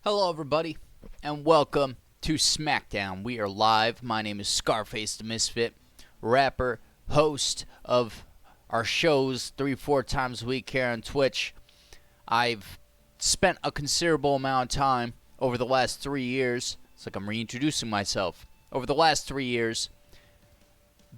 Hello, everybody, and welcome to SmackDown. We are live. My name is Scarface the Misfit, rapper, host of our shows 3-4 times a week here on Twitch. I've spent a considerable amount of time over the last 3 years. It's like I'm reintroducing myself. Over the last 3 years,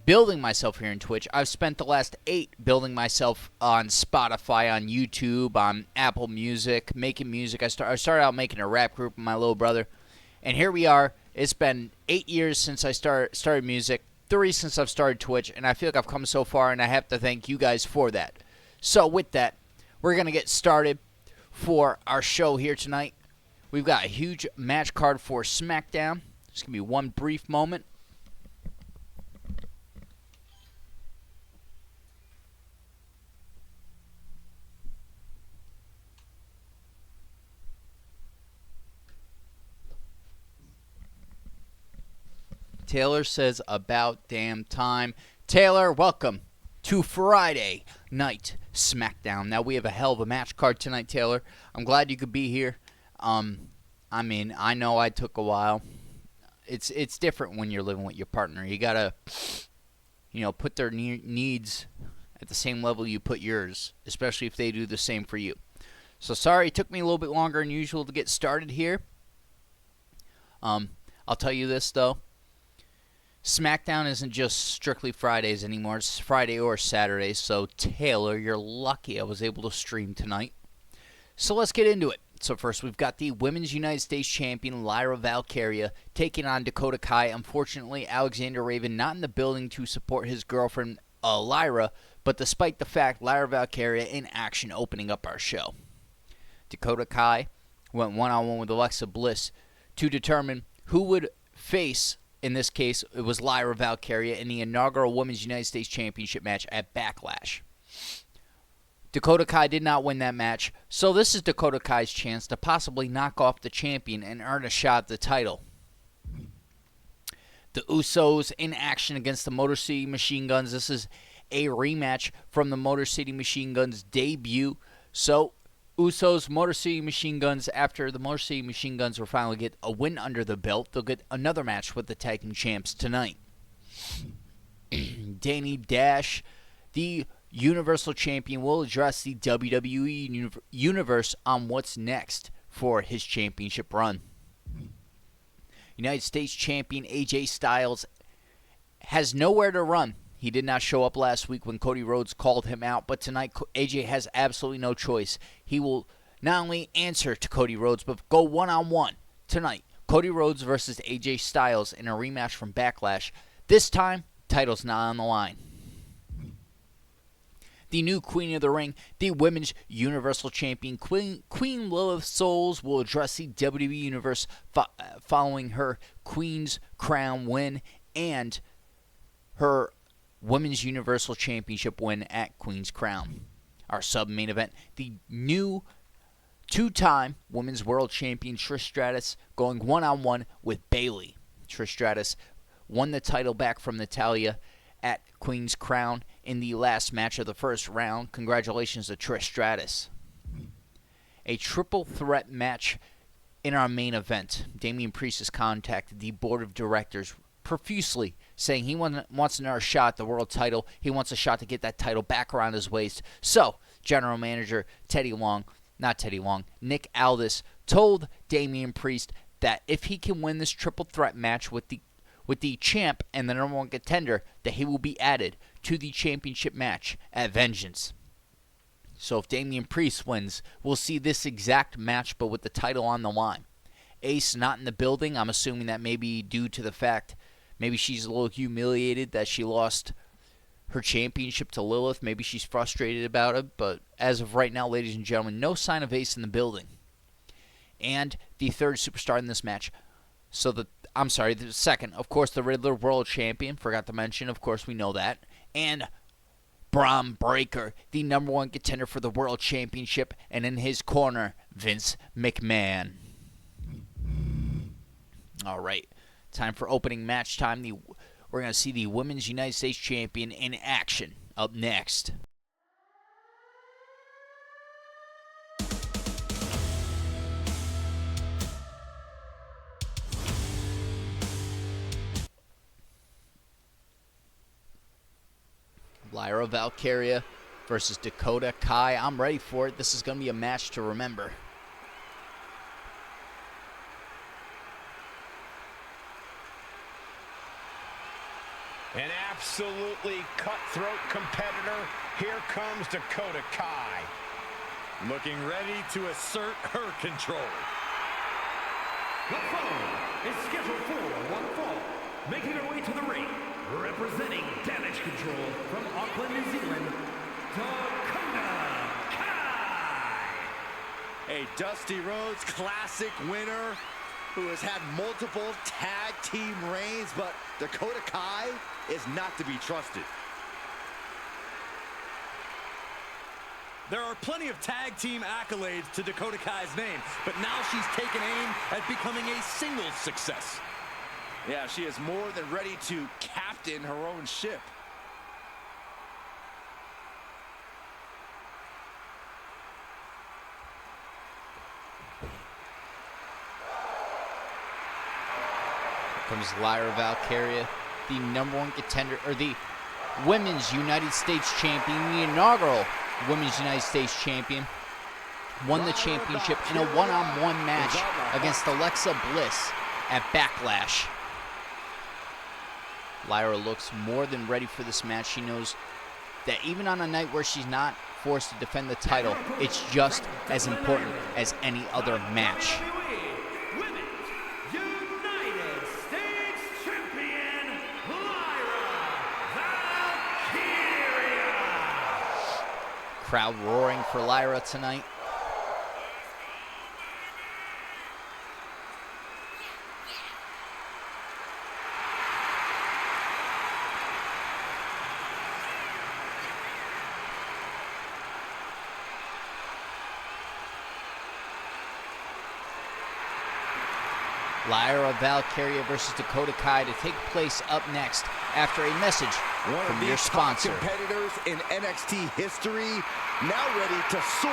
building myself here in Twitch. I've spent the last 8 building myself on Spotify, on YouTube, on Apple Music, making music. I started out making a rap group with my little brother, and here we are. It's been 8 years since I started music, 3 since I've started Twitch, and I feel like I've come so far, and I have to thank you guys for that. So with that, we're going to get started for our show here tonight. We've got a huge match card for SmackDown. Just going to be one brief moment. Taylor says about damn time. Taylor, welcome to Friday Night SmackDown. Now, we have a hell of a match card tonight, Taylor. I'm glad you could be here. I know I took a while. It's different when you're living with your partner. You gotta, put their needs at the same level you put yours, especially if they do the same for you. So sorry, it took me a little bit longer than usual to get started here. I'll tell you this, though. SmackDown isn't just strictly Fridays anymore. It's Friday or Saturday. So, Taylor, you're lucky I was able to stream tonight. So, let's get into it. So, first, we've got the Women's United States Champion, Lyra Valkyria, taking on Dakota Kai. Unfortunately, Alexander Raven not in the building to support his girlfriend, Lyra, but despite the fact, Lyra Valkyria in action opening up our show. Dakota Kai went one-on-one with Alexa Bliss to determine who would face. In this case, it was Lyra Valkyria in the inaugural Women's United States Championship match at Backlash. Dakota Kai did not win that match, so this is Dakota Kai's chance to possibly knock off the champion and earn a shot at the title. The Usos in action against the Motor City Machine Guns. This is a rematch from the Motor City Machine Guns debut. So, Usos, Motor City Machine Guns, after the Motor City Machine Guns will finally get a win under the belt, they'll get another match with the tag team champs tonight. Danny Dash, the Universal Champion, will address the WWE Universe on what's next for his championship run. United States Champion AJ Styles has nowhere to run. He did not show up last week when Cody Rhodes called him out, but tonight AJ has absolutely no choice. He will not only answer to Cody Rhodes, but go one-on-one tonight. Cody Rhodes versus AJ Styles in a rematch from Backlash. This time, title's not on the line. The new Queen of the Ring, the Women's Universal Champion, Queen Lilith Souls, will address the WWE Universe following her Queen's Crown win and her Women's Universal Championship win at Queen's Crown. Our sub-main event, the new 2-time Women's World Champion Trish Stratus going one-on-one with Bayley. Trish Stratus won the title back from Natalya at Queen's Crown in the last match of the first round. Congratulations to Trish Stratus. A triple threat match in our main event. Damian Priest has contacted the board of directors profusely, saying he wants another shot at the world title. He wants a shot to get that title back around his waist. So, general manager Nick Aldis told Damian Priest that if he can win this triple threat match with the champ and the number one contender, that he will be added to the championship match at Vengeance. So if Damian Priest wins, we'll see this exact match, but with the title on the line. Ace not in the building. I'm assuming that may be due to the fact maybe she's a little humiliated that she lost her championship to Lilith. Maybe she's frustrated about it. But as of right now, ladies and gentlemen, no sign of Ace in the building. And the third superstar in this match. The second, of course, the Riddler World Champion. Forgot to mention, of course, we know that. And Braun Breaker, the number one contender for the World Championship. And in his corner, Vince McMahon. All right. Time for opening match time. We're going to see the Women's United States Champion in action up next. Lyra Valkyria versus Dakota Kai. I'm ready for it. This is going to be a match to remember. An absolutely cutthroat competitor. Here comes Dakota Kai. Looking ready to assert her control. The foe is scheduled for one fall. Making her way to the ring, representing Damage Control from Auckland, New Zealand, Dakota Kai. A Dusty Rhodes Classic winner who has had multiple tag team reigns, but Dakota Kai is not to be trusted. There are plenty of tag team accolades to Dakota Kai's name, but now she's taken aim at becoming a singles success. Yeah, she is more than ready to captain her own ship. Comes Lyra Valkyria, the #1 contender, or the Women's United States Champion, the inaugural Women's United States Champion. Won the championship in a one-on-one match against Alexa Bliss at Backlash. Lyra looks more than ready for this match. She knows that even on a night where she's not forced to defend the title, it's just as important as any other match. Women's United States Champion, Lyra Valkyria. Crowd roaring for Lyra tonight. Lyra Valkyria versus Dakota Kai to take place up next after a message from your sponsor. Competitors in NXT history, now ready to soar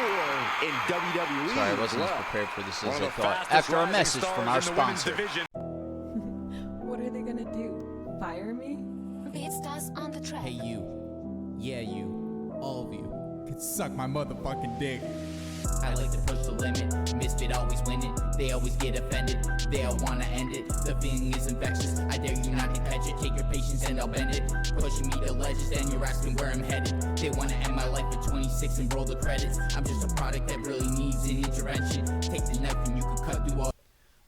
in WWE. Sorry, I wasn't as prepared for this as I thought. After a message from our sponsor. What are they gonna do? Fire me? It's us on the track. Hey you, yeah you, all of you, could suck my motherfucking dick. I like to push the limit, Misfit always win it. They always get offended, they all wanna end it. The feeling is infectious, I dare you not to catch it. Take your patience and I'll bend it. Pushing me to ledges, then you're asking where I'm headed. They wanna end my life at 26 and roll the credits. I'm just a product that really needs an intervention. Take the knife and you can cut through all.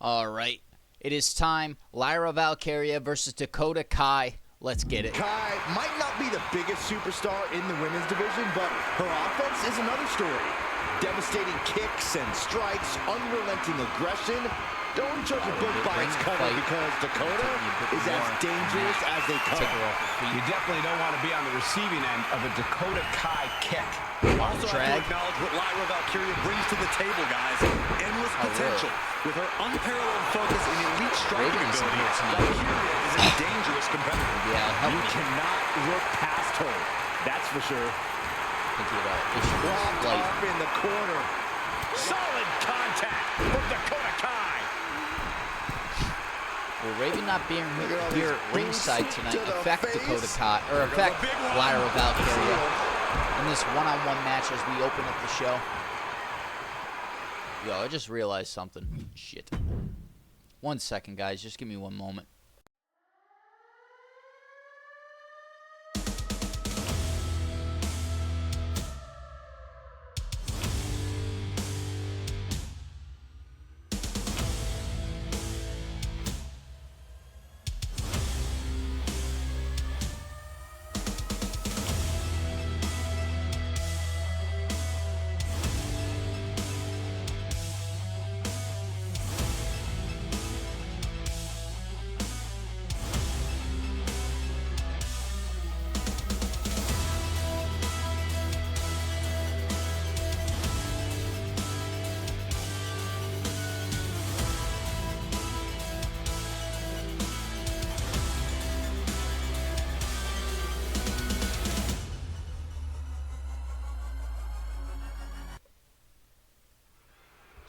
Alright, it is time. Lyra Valkyria versus Dakota Kai. Let's get it. Kai might not be the biggest superstar in the women's division, but her offense is another story. Devastating kicks and strikes, unrelenting aggression. Don't judge a book by its cover because Dakota is as dangerous as they come. You definitely don't want to be on the receiving end of a Dakota Kai kick. Also have to acknowledge what Lyra Valkyria brings to the table, guys. Endless potential. With her unparalleled focus and elite striking ability, Valkyria is a dangerous competitor. You cannot look past her. That's for sure. Dropped off in the corner. Solid contact from Dakota Kai. Will Raven not being here ringside tonight affect Dakota Kai, or affect Lyra Valkyria in this one-on-one match as we open up the show? Yo, I just realized something. Shit. 1 second, guys. Just give me one moment.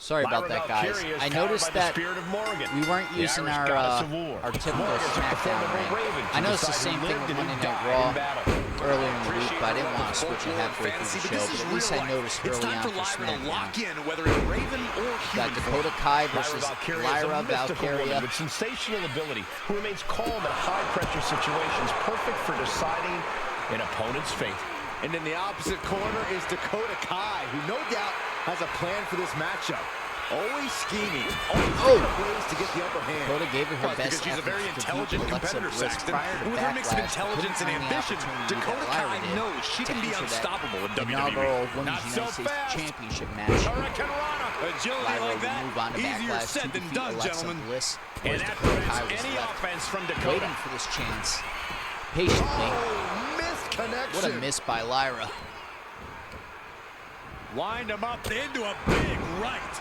Sorry about that, guys. I noticed that we weren't using our typical SmackDown ring. I noticed the same thing with Monday Night Raw earlier in the week, but I didn't want to switch it halfway through the show. But at least I noticed early on for SmackDown. Got Dakota Kai versus Lyra Valkyria. With sensational ability, who remains calm in high-pressure situations, perfect for deciding an opponent's fate. And in the opposite corner is Dakota Kai, who no doubt has a plan for this matchup. Always scheming, always ways to get the upper hand. Dakota gave it her best she's a very intelligent competitor, Saxton. With her mix of intelligence and ambition, Dakota Kai knows she can be unstoppable in WWE. Inaugural Women's United States Championship match. Agility like that, move on to easier Backlash said to than defeat done, Alexa gentlemen. Bliss. And that prevents any offense from Dakota. Waiting for this chance patiently. Missed connection. What a miss by Lyra. Wind him up into a big right.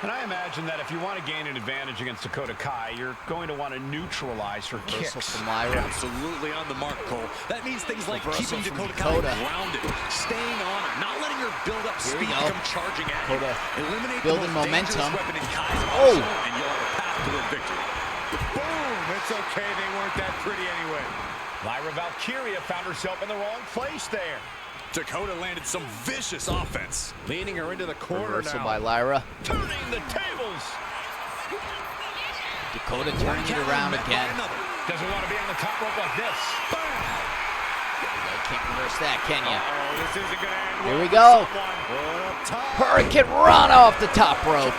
And I imagine that if you want to gain an advantage against Dakota Kai, you're going to want to neutralize her Reversal kicks. from Lyra. Absolutely on the mark, Cole. That means things like Reversal keeping from Dakota Kai Dakota. grounded, staying on her, not letting her build up Here we speed go. to come charging at you. Dakota Eliminate building the most momentum. dangerous weapon in Kai's Oh. arsenal, and you'll have a path to a victory. Boom! It's okay. They weren't that pretty anyway. Lyra Valkyria found herself in the wrong place there. Dakota landed some vicious offense. Leaning her into the corner Reversal now. by Lyra. Turning the tables. Dakota turning it around again. Doesn't want to be on the top rope like this. You can't reverse that, can you? Oh, this isn't going to end Here well we for go. someone. Up top. Hurricane run off the top rope.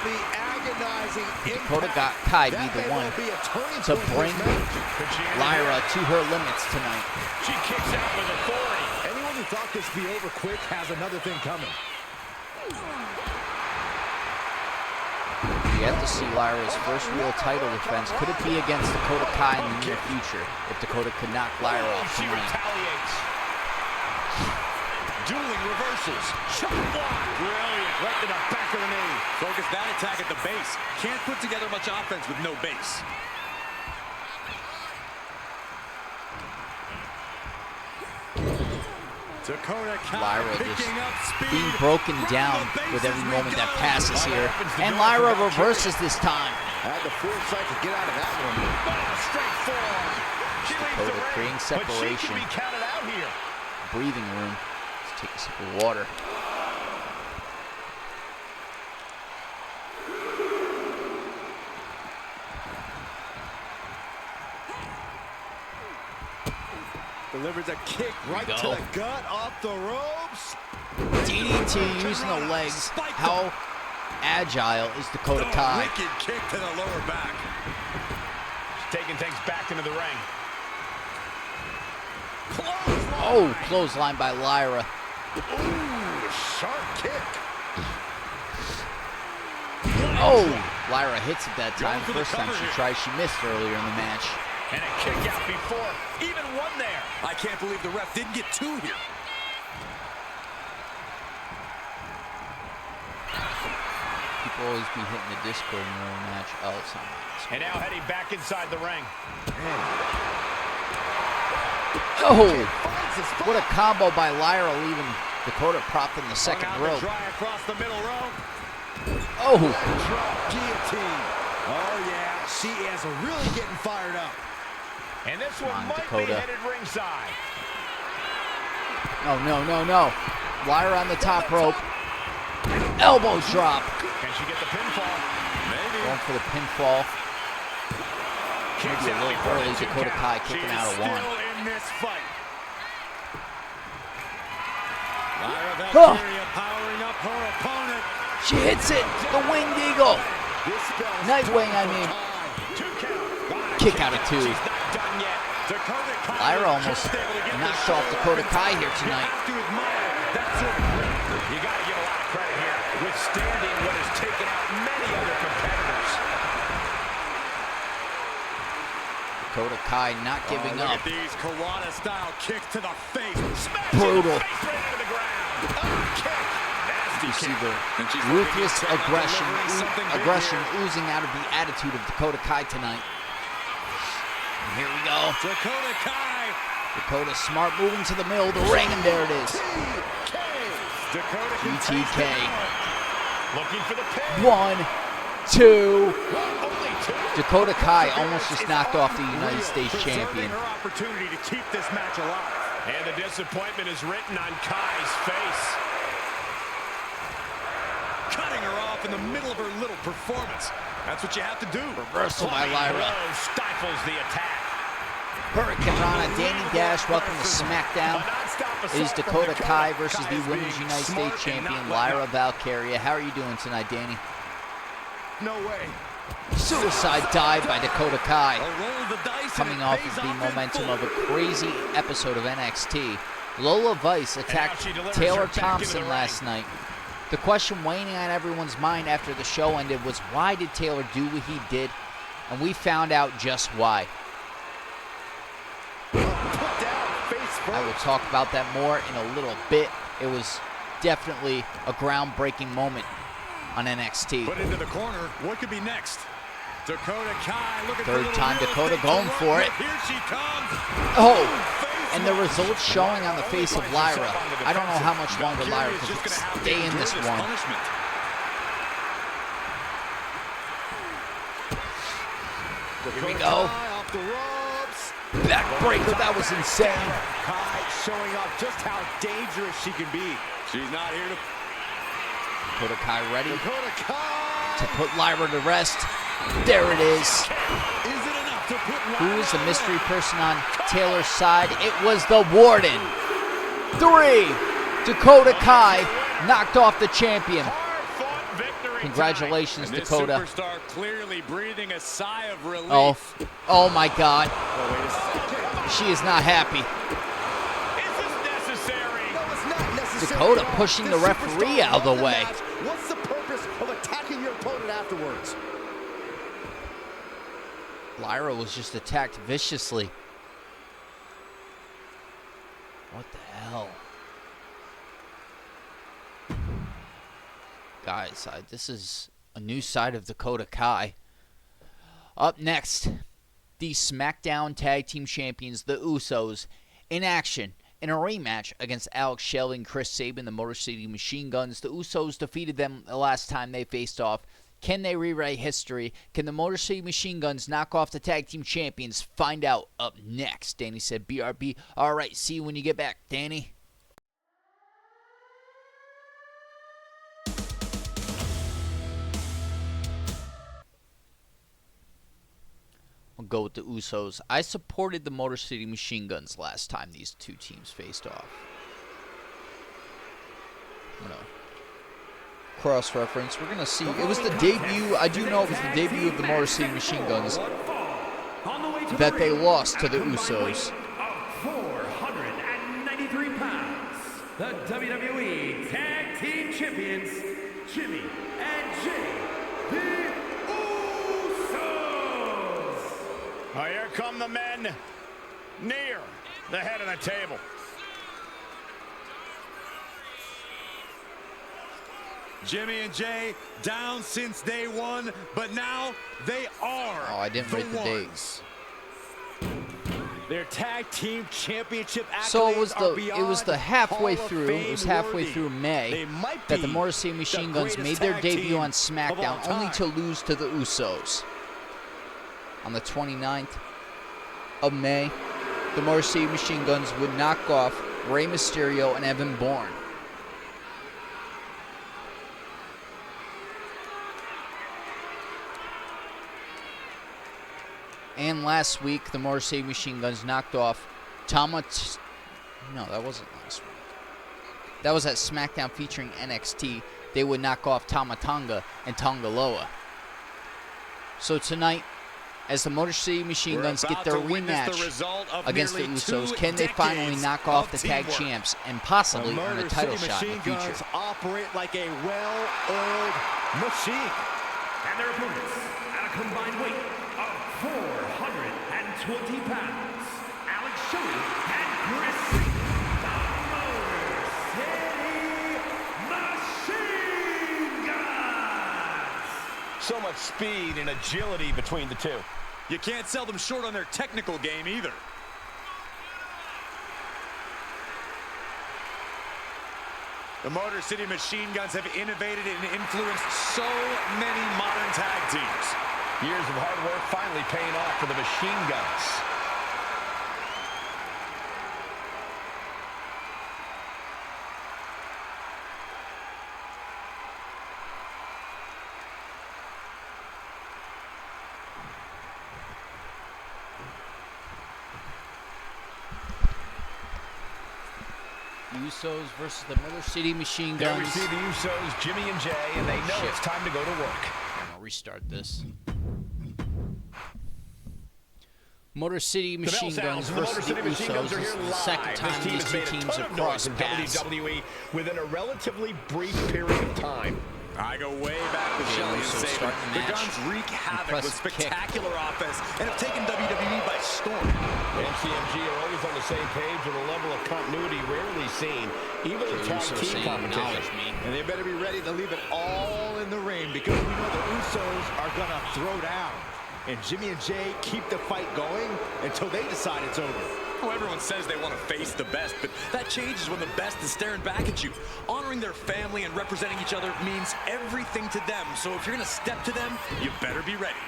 The agonizing Dakota impact. Kai be That the may one well be a turning to point in bring this match. Could she end Lyra it? to her limits tonight. She kicks out with authority. Anyone who thought this would be over quick has another thing coming. We have to see Lyra's first real title defense. Could it be against Dakota Kai in the near future if Dakota could knock Lyra off She tonight? retaliates. Dueling reversals. Shot block. Brilliant. Right to the back of the knee. Focus that attack at the base. Can't put together much offense with no base. Dakota Kai Lyra just picking up speed. being broken down with every moment that passes here. And Lyra reverses this time. Had the foresight to get out of that one. Straight forward. She leaves the Dakota ring, creating but she separation. can be counted out here. Breathing room. Let's take a sip of water. Delivers a kick right to the gut, off the ropes. DDT using the legs. How agile is Dakota Kai? Wicked kick to the lower back. She's taking things back into the ring. Oh, clothesline by Lyra. Ooh, sharp kick. Oh, Lyra hits it that time. First time she tried, she missed earlier in the match. And a kick out before. Even one there. I can't believe the ref didn't get two here. People always be hitting the Discord in the match. Oh, it's not. And now heading back inside the ring. Oh, what a combo by Lyra, leaving Dakota propped in the second rope. Dry across the middle rope. Oh, Drop guillotine. Oh, yeah. She is really getting fired up. And this one on, might Dakota. be headed ringside. oh no, no, no. Lyra on the top rope. Elbow drop. Can she get the pinfall? Maybe. Going for the pinfall. Kicks Maybe a out little before the early. 2 Dakota count. Kai kicking out of one. Still in this fight. Lyra Oh. Valkyria powering up her opponent. She hits it. The winged eagle. This spells Nightwing, I mean. 2 count. Kick out of two. She's not done yet. Dakota Kai Lyra almost just able to get knocked the off shoulder. Dakota Kai here tonight. You have to admire that sort of You got to give a lot of credit here. Withstanding what has taken out many other competitors. Dakota Kai not giving look up. at these Kawada-style kicks to the face. Smash Brutal. Face right into the ground. Kick. Nasty You see kick. the And she's ruthless looking to aggression, delivering something big aggression here. oozing out of the attitude of Dakota Kai tonight. And here we go. Dakota Kai. Dakota smart moving to the middle of the ring, and there it is. Dakota can GTK. taste it. Looking for the pin. 1, 2. Only 2. Dakota Kai almost just knocked off the United States champion. Her opportunity to keep this match alive. And the disappointment is written on Kai's face. Cutting her off in the middle of her little performance. That's what you have to do. Reversal by Lyra. Blow stifles the attack. Hurricane Rana, Danny Dash, welcome to SmackDown. It is Dakota Kai versus the Women's United States Champion, Lyra Valkyria. How are you doing tonight, Danny? No way. Suicide dive by Dakota Kai. Coming off of the momentum of a crazy episode of NXT. Lola Vice attacked Taylor Thompson last night. The question weighing on everyone's mind after the show ended was, why did Taylor do what he did? And we found out just why. I will talk about that more in a little bit. It was definitely a groundbreaking moment on NXT. Put into the corner. What could be next? Dakota Kai looking Third for time Dakota going for it. Here she comes. Oh, and the results showing on the face of Lyra. I don't know how much longer Lyra can stay in this one. Here we go. Backbreaker, that was insane. Kai showing off just how dangerous she can be. She's not here to... Dakota Kai ready Dakota Kai! to put Lyra to rest. There it is. Is it enough to put Who is the mystery person on Taylor's side? It was the Warden. 3. Dakota Kai knocked off the champion. Congratulations, Dakota. Superstar clearly breathing a sigh of relief. Oh my God. She is not happy. Is this necessary? No, it's not necessary. Dakota pushing the referee out of the way. What's the purpose of attacking your opponent afterwards? Lyra was just attacked viciously. What the hell? Guys, this is a new side of Dakota Kai. Up next, the SmackDown Tag Team Champions, the Usos, in action in a rematch against Alex Shelley and Chris Sabin, the Motor City Machine Guns. The Usos defeated them the last time they faced off. Can they rewrite history? Can the Motor City Machine Guns knock off the Tag Team Champions? Find out up next. Danny said BRB. All right, see you when you get back, Danny. I'll go with the Usos. I supported the Motor City Machine Guns last time these two teams faced off. I'm gonna cross-reference. We're gonna see. It was the debut. I do know it was the debut of the Motor City Machine Guns that they lost to the Usos. 493 pounds. The WWE Tag Team Champions, Jimmy and Jay, the Usos. Oh, here come the men near the head of the table. Jimmy and Jay down since day one, but now they are. Oh, I didn't write the dates. Their tag team championship accolades So it was the are halfway Hall of through. It was Fame halfway worthy. through May They might that the be Motor City Machine the Guns greatest made their tag debut team on of SmackDown, all only time. to lose to the Usos. On the 29th of May, the Motor City Machine Guns would knock off Rey Mysterio and Evan Bourne. And last week, the Motor City Machine Guns knocked off No, that wasn't last week. That was at SmackDown featuring NXT. They would knock off Tama Tonga and Tonga Loa. So tonight, as the Motor City Machine Guns get their rematch against the Usos, can they finally knock off the tag champs and possibly earn a title shot in the future? Operate like a well-oiled machine. And their opponents at a combined weight of 420 pounds, Alex Shelley and Chris Sabin, the Motor City Machine Guns. So much speed and agility between the two. You can't sell them short on their technical game either. The Motor City Machine Guns have innovated and influenced so many modern tag teams. Years of hard work finally paying off for the Machine Guns. Usos versus the Motor City Machine There we Guns. see the Usos, Jimmy and Jay, and they know it's time to go to work. I'm gonna restart this. Motor City Machine Guns versus the Usos. This is the second time these two teams have crossed paths. WWE within a relatively brief period of time. I go way back with Shelley and Saban. The Guns wreak havoc with spectacular offense and have taken WWE by storm. MCMG are always on the same page with a level of continuity rarely seen, even in tag team competition. And they better be ready to leave it all in the ring because we know the Usos are going to throw down. And Jimmy and Jay keep the fight going until they decide it's over. Well, everyone says they want to face the best, but that changes when the best is staring back at you. Honoring their family and representing each other means everything to them. So if you're going to step to them, you better be ready.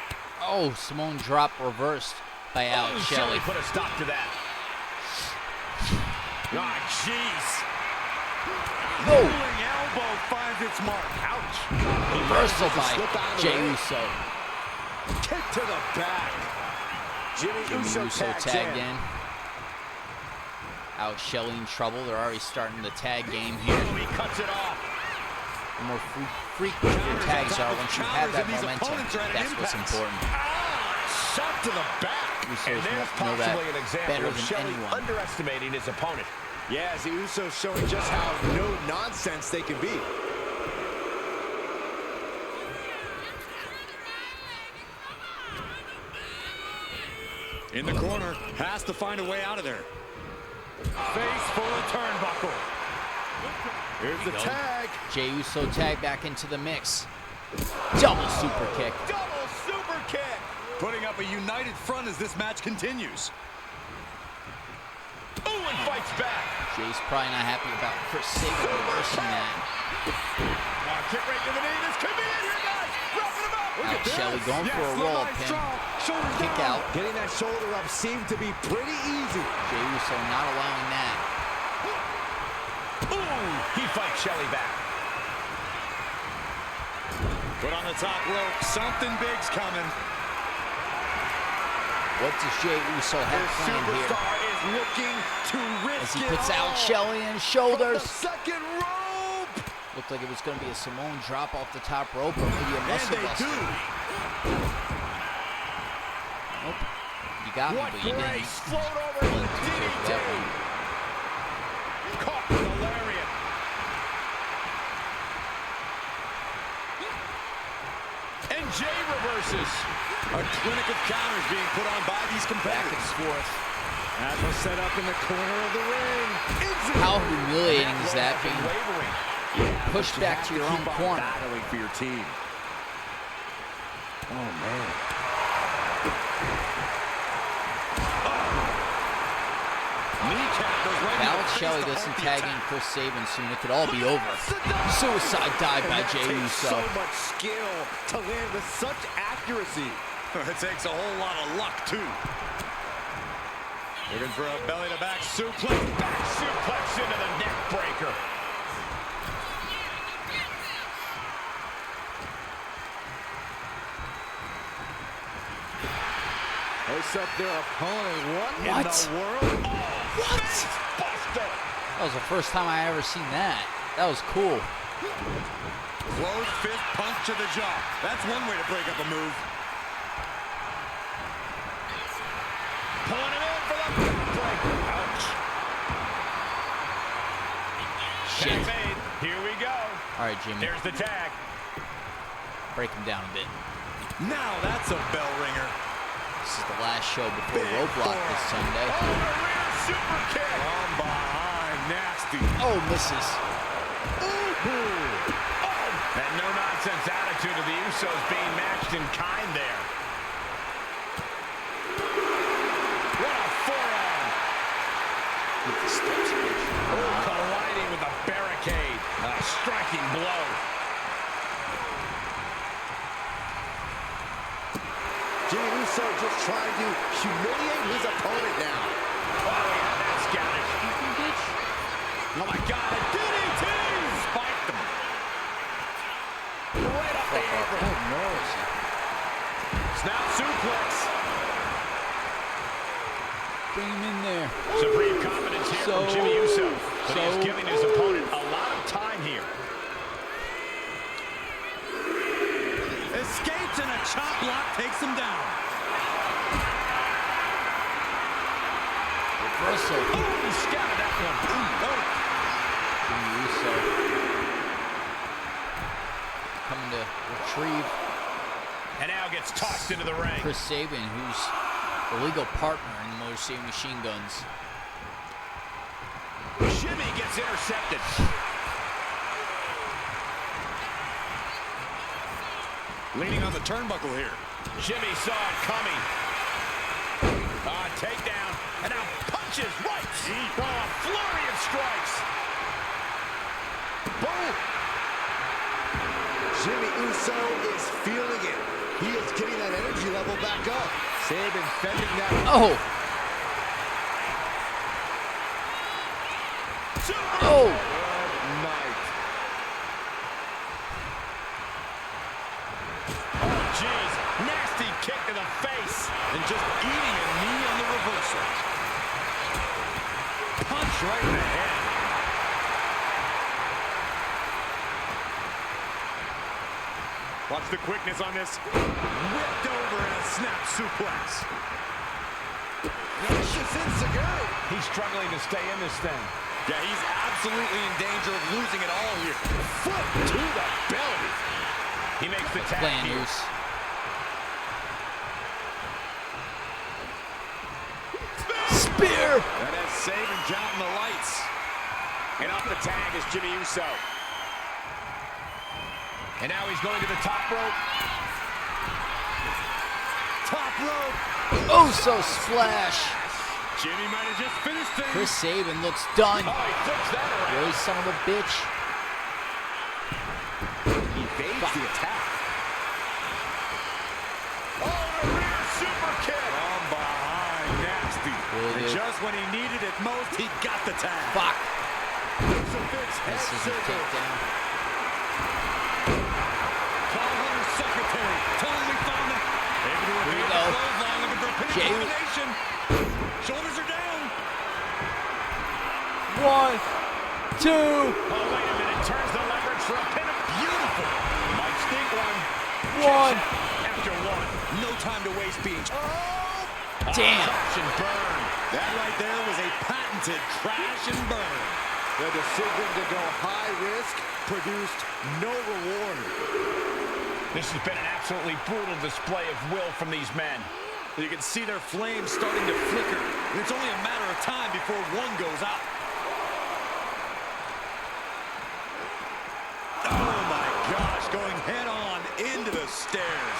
Oh, Simone drop reversed by Alex Shelley. Put a stop to that. Ah, jeez. Oh. Rolling elbow finds its mark. Ouch. Reversal by Jey Uso. Kick to the back. Jimmy Uso tagged in. Alex Shelley in trouble. They're already starting the tag game here. He cuts it off. The more frequent your tags are, once you have that momentum, that's what's important. Shot to the back. Usos And there's know that possibly an example better of than Shelley anyone. underestimating his opponent. Yes, the Usos showing just how no-nonsense they can be. In the corner, has to find a way out of there. Face full of turnbuckle. Here's the tag. Jey Uso tag back into the mix. Double super kick. Double super kick. Putting up a united front as this match continues. Ooh, and fights back. Jay's probably not happy about Chris Sabin reversing that. Kick right to the knee. This could be it here, guys. Wrapping him up. Alex Shelley going for a roll-up pin. Kick out. Getting that shoulder up seemed to be pretty easy. Jey Uso not allowing that. Ooh, he fights Shelley back. Put on the top rope. Something big's coming. What does Jey Uso have planned here? Superstar is looking to risk As he it puts all. Alex Shelley in his From shoulders. the second rope. Looked like it was going to be a Simone drop off the top rope or maybe a muscle buster. Nope. You got me, What but you didn't. grace. Float over to the DDT. Caught with a lariat. And Jay reverses. A clinic of counters being put on by these Back competitors. and forth. That was set up in the corner of the ring. How humiliating is that being Wavering. pushed back to your own corner? Battling for your team. Oh, man. Kneecap goes right If into Alex the Shelley face to doesn't halt the tag in attack. Chris Sabin soon, it could all be over. Suicide dive by Jey Uso. So much skill to land with such accuracy. It takes a whole lot of luck, too. Looking for a belly-to-back suplex. Back suplex into the neck breaker. Hosts up their opponent. What in What? the world? What? Buster. That was the first time I ever seen that. That was cool. Closed fist punch to the jaw. That's one way to break up a move. Pulling it in for the backbreaker. Ouch. Shit. Tag made. Here we go. All right, Jimmy. There's the tag. Break him down a bit. Now that's a bell ringer. This is the last show before Roadblock this Sunday. Oh, the rear super kick. From behind, nasty. Oh, misses. That no-nonsense attitude of the Usos being matched in kind there. What a forearm. With the steps, bitch. Oh, colliding with the barricade. striking blow. Jimmy Uso just trying to humiliate his opponent now. Oh, yeah, that's scouted. Oh, my God, a DDT! Spiked him. Right up the apron. Oh, mercy. Snap suplex. Bring him in there. Supreme confidence here from Jimmy Uso. But he's giving his opponent a lot of time here. Escapes and a chop block takes him down. Reversal. Oh, he scouted that one. Oh. Jimmy Uso coming to retrieve. And now gets tossed into the ring. Chris Sabin, who's the legal partner in the Motor City Machine Guns. Jimmy gets intercepted. Leaning on the turnbuckle here. Jimmy saw it coming. Takedown. And now punches right. Oh, a flurry of strikes. Boom! Jimmy Uso is feeling it. He is getting that energy level back up. Sabin fending that. Oh! Oh! Good night. Oh, jeez. Nasty kick to the face. And just eating a knee on the reversal. Punch right in the head. Watch the quickness on this. Whipped over in a snap suplex. Vicious Insecurity. He's struggling to stay in this thing. Yeah, he's absolutely in danger of losing it all here. Foot to the belly. He makes the tap Playing here. loose. Spear! That has Sabin counting the lights. And off the tag is Jimmy Uso. And now he's going to the top rope. Top rope. Uso splash! Jimmy might have just finished things. Chris Sabin looks done. Oh, he flips that around. You son of a bitch. He evades the attack. Oh, a rear super kick. From behind, nasty. Really And good. just when he needed it most, he got the tag. Fuck. Crucifix head This is a scissors. takedown. Paul Hunter's secretary totally found it. Able to Here we evade go. the clothesline looking for a pin Jay. combination. Shoulders are down. 1, 2. Oh, wait a minute. Turns the leverage for a pin. Beautiful. Might sneak one. 1. After one. No time to waste being. Damn. Crash and burn. That right there was a patented crash and burn. The decision to go high risk produced no reward. This has been an absolutely brutal display of will from these men. You can see their flames starting to flicker. And it's only a matter of time before one goes out. Oh my gosh, going head on into the stairs.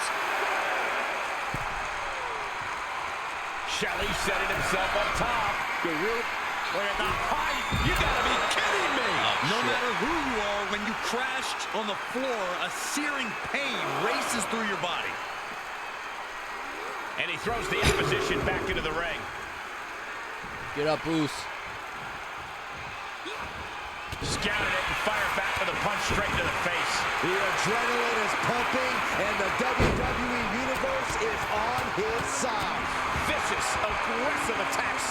Shelley setting himself up top. Look at the height. You gotta be kidding me. No matter who you are, when you crashed on the floor, a searing pain races through your body. And he throws the opposition back into the ring. Get up, Bruce. Scouted it and fired back with a punch straight to the face. The adrenaline is pumping, and the WWE Universe is on his side. Vicious, aggressive attacks.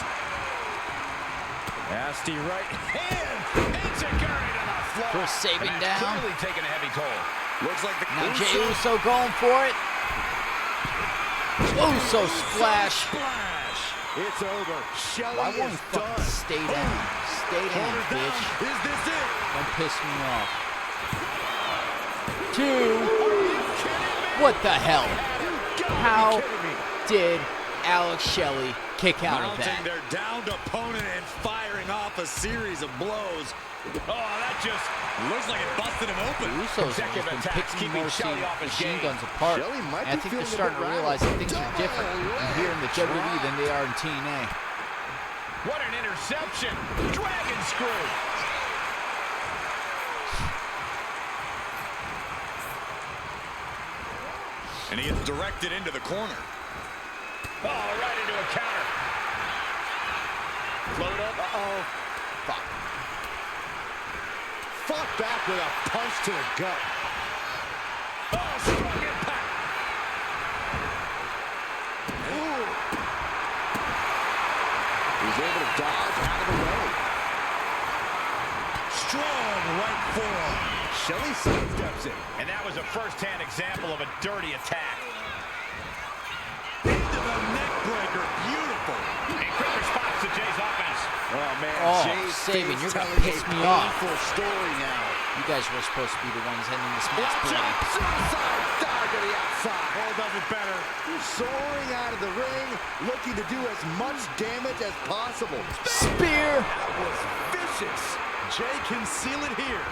Nasty right hand. Enziguri to the floor. Chris Sabin And that's down. clearly taking a heavy toll. Looks like the Now Jey Uso going for it. Uso splash. splash. It's over. Shelley Why won't is you fucking done. stay down? Stay down, Shoulders down. bitch. Is this it? Don't piss me off. 2. What the hell? How did Alex Shelley kick out of Mounting that? their downed opponent and firing off a series of blows. Oh, that just Looks like it busted him open. The Usos have consecutive just been attacks, picking keeping Motor City Shelley off his Machine game. Guns apart. Shelley might And I be think they're feeling a starting bit to realize that things are rattled. different here in the WWE than they are in TNA. what an interception. Dragon screw. And he is directed into the corner. Oh, right into a counter. Float up. Uh-oh. Fuck. Fought back with a punch to the gut. Oh, strong impact. Ooh. He's able to dodge out of the way. Strong right forearm. Shelley sidesteps it. And that was a first-hand example of a dirty attack. Into the neck breaker. Beautiful. A quick response to Jay's offense. Oh, man. Oh, Jay's Saban, face you're gonna telling piss a me off. painful story now. You guys were supposed to be the ones ending this match. Watch bloody. out. Suicide dive to the outside. Oh, does it better. Soaring out of the ring, looking to do as much damage as possible. Spear. That was vicious. Jay can seal it here.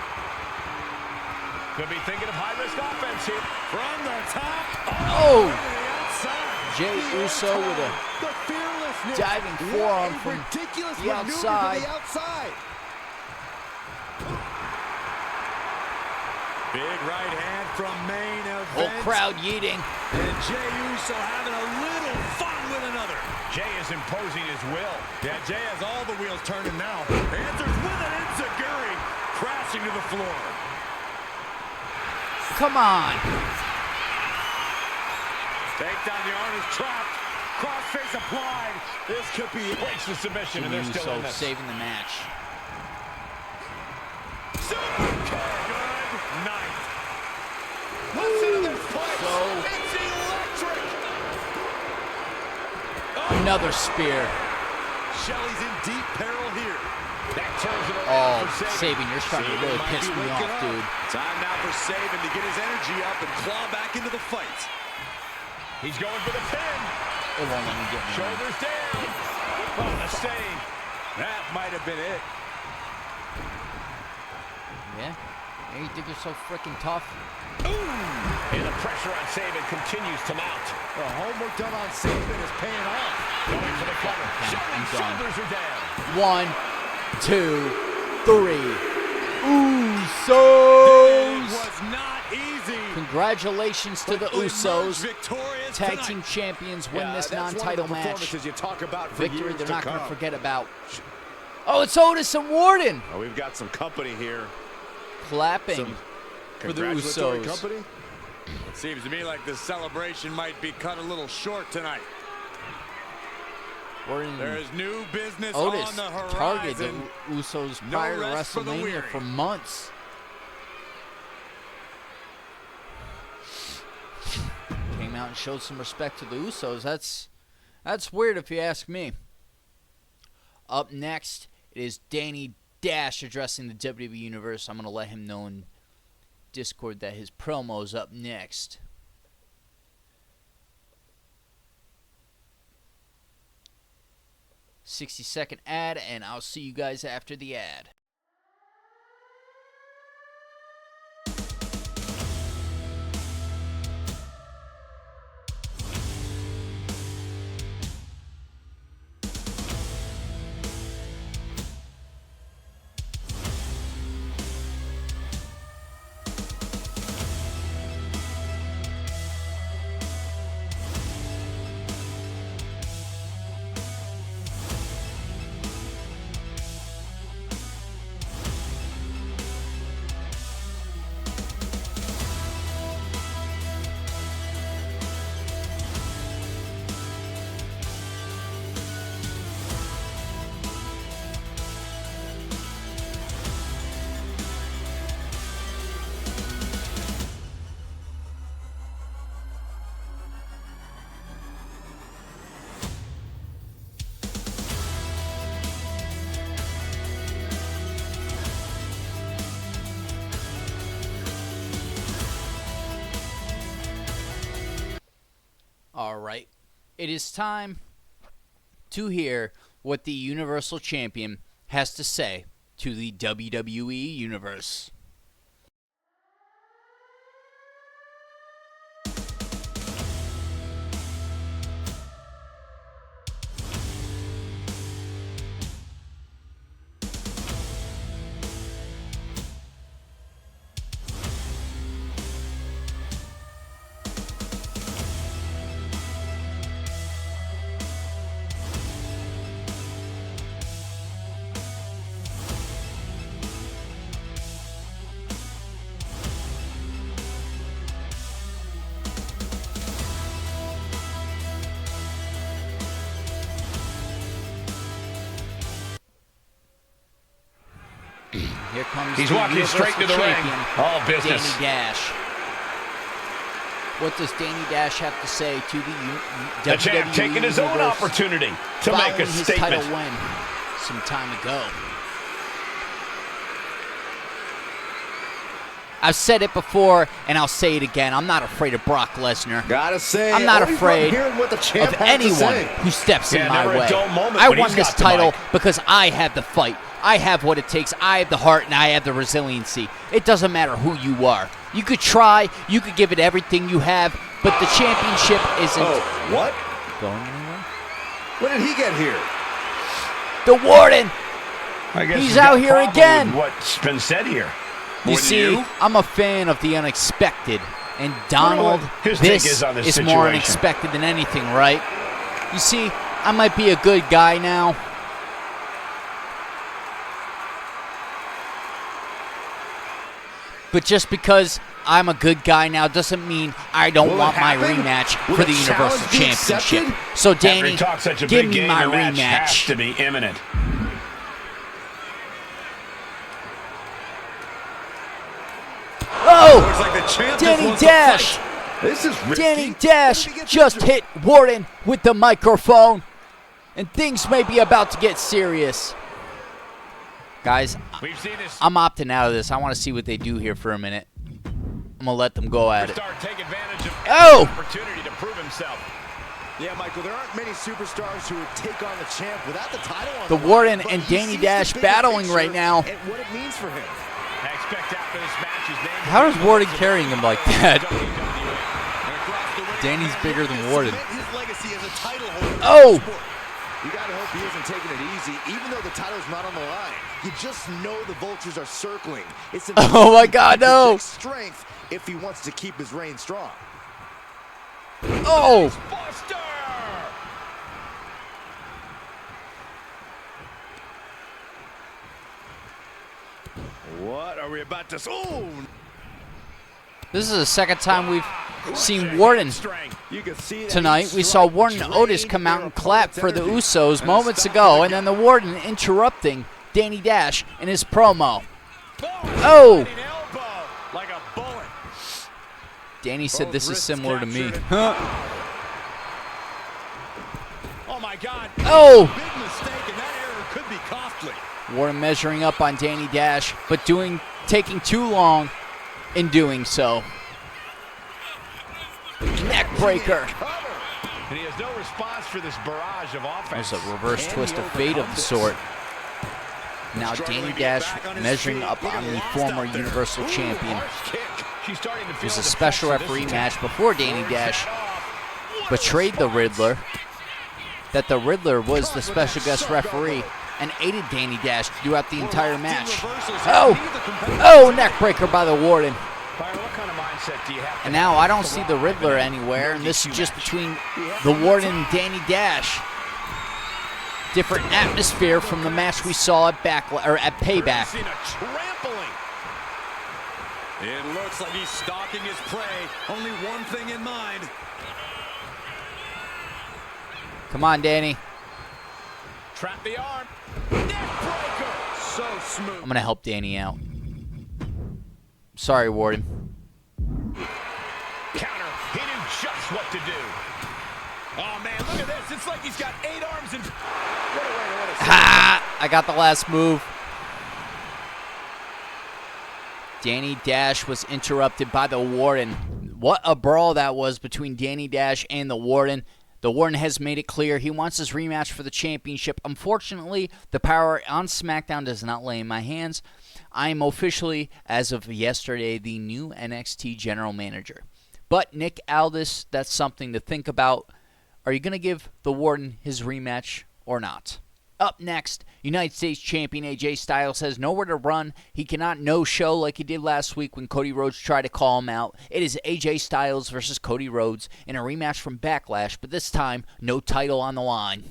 Could be thinking of high-risk offense here. From the top. Oh. To the outside. Jay Uso with a The fearlessness. diving What forearm a from ridiculous the maneuver outside. To the outside. Big right hand from main event. whole crowd yeeting. And Jey Uso having a little fun with another. Jay is imposing his will. Yeah, Jay has all the wheels turning now. Answers with an enziguri, crashing to the floor. Come on. Takedown, the arm is trapped. Crossface applied. This could be it. Breaks the submission, and Jimmy they're still Uso in this. saving the match. Good night. Listen to this place. So It's electric. another spear. Shelley's in deep peril here. That turns it Oh, around for Saban. Saban, you're starting to really might piss be me waking off, up. dude. Time now for Saban to get his energy up and claw back into the fight. He's going for the pin. It won't let me get me. Shoulders down. Oh, the save. That might have been it. Yeah? Yeah, you think you're so freaking tough? And the pressure on Saban continues to mount. The homework done on Saban is paying off. Going for the cover. Okay, I'm done. Shoulders are down. 1, 2, 3. It Usos! was not easy. Congratulations to the But we Usos. emerged victorious Tag tonight. team champions win Yeah, this that's one of the non-title match. performances you talk about for Victory years they're to not going to come. forget about. Oh, it's Otis and Warden Oh, we've got some company here. clapping Some for the congratulatory Usos. company. It seems to me like the celebration might be cut a little short tonight. Warden There is new business Otis on the targeted the horizon. Usos No prior to rest for the WrestleMania weary. for months. Came out and showed some respect to the Usos. That's weird if you ask me. Up next, it is Danny Dash addressing the WWE Universe. I'm going to let him know in Discord that his promo's up next. "60-second ad, and I'll see you guys after the ad." All right. It is time to hear what the Universal Champion has to say to the WWE Universe. Here comes He's the walking Universal straight to the ring. Champion, All business. Danny Dash. What does Danny Dash have to say to the The champ WWE taking his own Universe opportunity to make following a his statement. title win some time ago? I've said it before, and I'll say it again. I'm not afraid of Brock Lesnar. Gotta say, I'm not always afraid hearing what the champ of has to anyone say. who steps in my never a way. dull moment I when won he's this got the title mic. because I have the fight. I have what it takes. I have the heart, and I have the resiliency. It doesn't matter who you are. You could try. You could give it everything you have, but the championship isn't What? going anywhere. When did he get here? The Warden. I guess He's got out a here problem again. with what's been said here. You More than see, you? I'm a fan of the unexpected, and Donald, his take this is on this is more situation. unexpected than anything, right? You see, I might be a good guy now. But just because I'm a good guy now doesn't mean I don't Will it want my happen? rematch Will for the the Universal challenge be Championship. accepted? So, After Danny, he talks such a give big me game, my the match has rematch. to be imminent. Oh! Looks like the champ just Danny wants to Dash! fight. This is risky. Danny Dash just hit Warden with the microphone, and things may be about to get serious. Guys, We've seen this I'm opting out of this. I want to see what they do here for a minute. I'm going to let them go at it. star take advantage of Oh! every opportunity to prove himself. Yeah, Michael, there aren't many superstars who would take on the champ without the title on The line, Warden but and he Danny sees Dash the bigger battling picture right now. and what it means for him. I expect after this match his name How is Warden carrying him like that? WWE. Danny's bigger than Warden. His legacy as a title holder. Oh! You gotta hope he isn't taking it easy, even though the title's not on the line. You just know the vultures are circling. It's Oh my God, no! Strength if he wants to keep his reign strong. Oh! Buster! What are we about to? Oh! This is the second time we've seen Warden You can see that tonight. he's We saw trying Warden to and Otis drain come out their and clap opponent's for the energy. Usos moments ago, and then the Warden interrupting Danny Dash in his promo. Oh! An elbow like a bullet. Danny said Both this is wrists similar to me. captured. Huh? Oh my God. Oh! Big mistake, and that error could be costly. Warden measuring up on Danny Dash, but taking too long in doing so. Neck breaker. And he has no response for this barrage of offense. There's a reverse twist of fate of the sort. Now Danny Dash measuring up on the former Universal Champion. She's starting to feel There's a the special effects of referee this match attack. before Danny Dash betrayed the Riddler, that the Riddler was the special guest referee and aided Danny Dash throughout the entire match. Oh! Oh, neck breaker by the Warden. Byron, what kind of mindset do you have to And now have I don't to see walk the in Riddler a anywhere, and this is no-DQ just match? between the Warden and Danny Dash. Different atmosphere from the match we saw at at Payback. Seen a trampling. It looks like he's stalking his prey. Only one thing in mind. Come on, Danny. Trap the arm. Neck breaker. So smooth. I'm gonna help Danny out. Sorry, Warden. Counter. He knew just what to do. Oh, man, look at this. It's like he's got 8 arms and... Ha! I got the last move. Danny Dash was interrupted by the Warden. What a brawl that was between Danny Dash and the Warden. The Warden has made it clear he wants his rematch for the championship. Unfortunately, the power on SmackDown does not lay in my hands. I am officially, as of yesterday, the new NXT general manager. But Nick Aldis, that's something to think about. Are you going to give the Warden his rematch or not? Up next, United States Champion AJ Styles has nowhere to run. He cannot no-show like he did last week when Cody Rhodes tried to call him out. It is AJ Styles versus Cody Rhodes in a rematch from Backlash, but this time, no title on the line.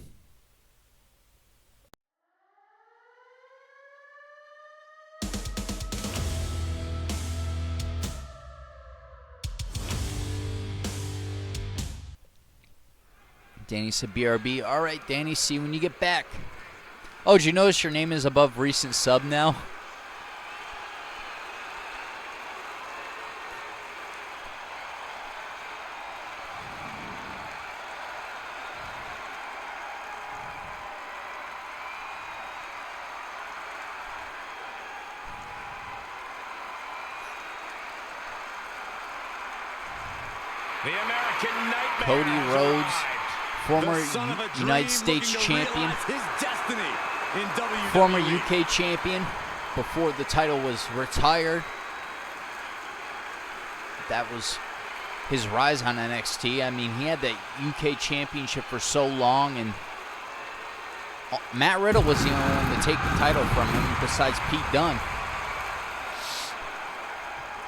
Danny said BRB. All right, Danny, see you when you get back. Oh, did you notice your name is above recent sub now? The American Nightmare Cody has Rhodes, arrived. former The son of a United dream States looking to champion, realize his destiny in WWE. former UK champion before the title was retired. That was his rise on NXT. I mean, he had that UK championship for so long, and Matt Riddle was the only one to take the title from him besides Pete Dunne.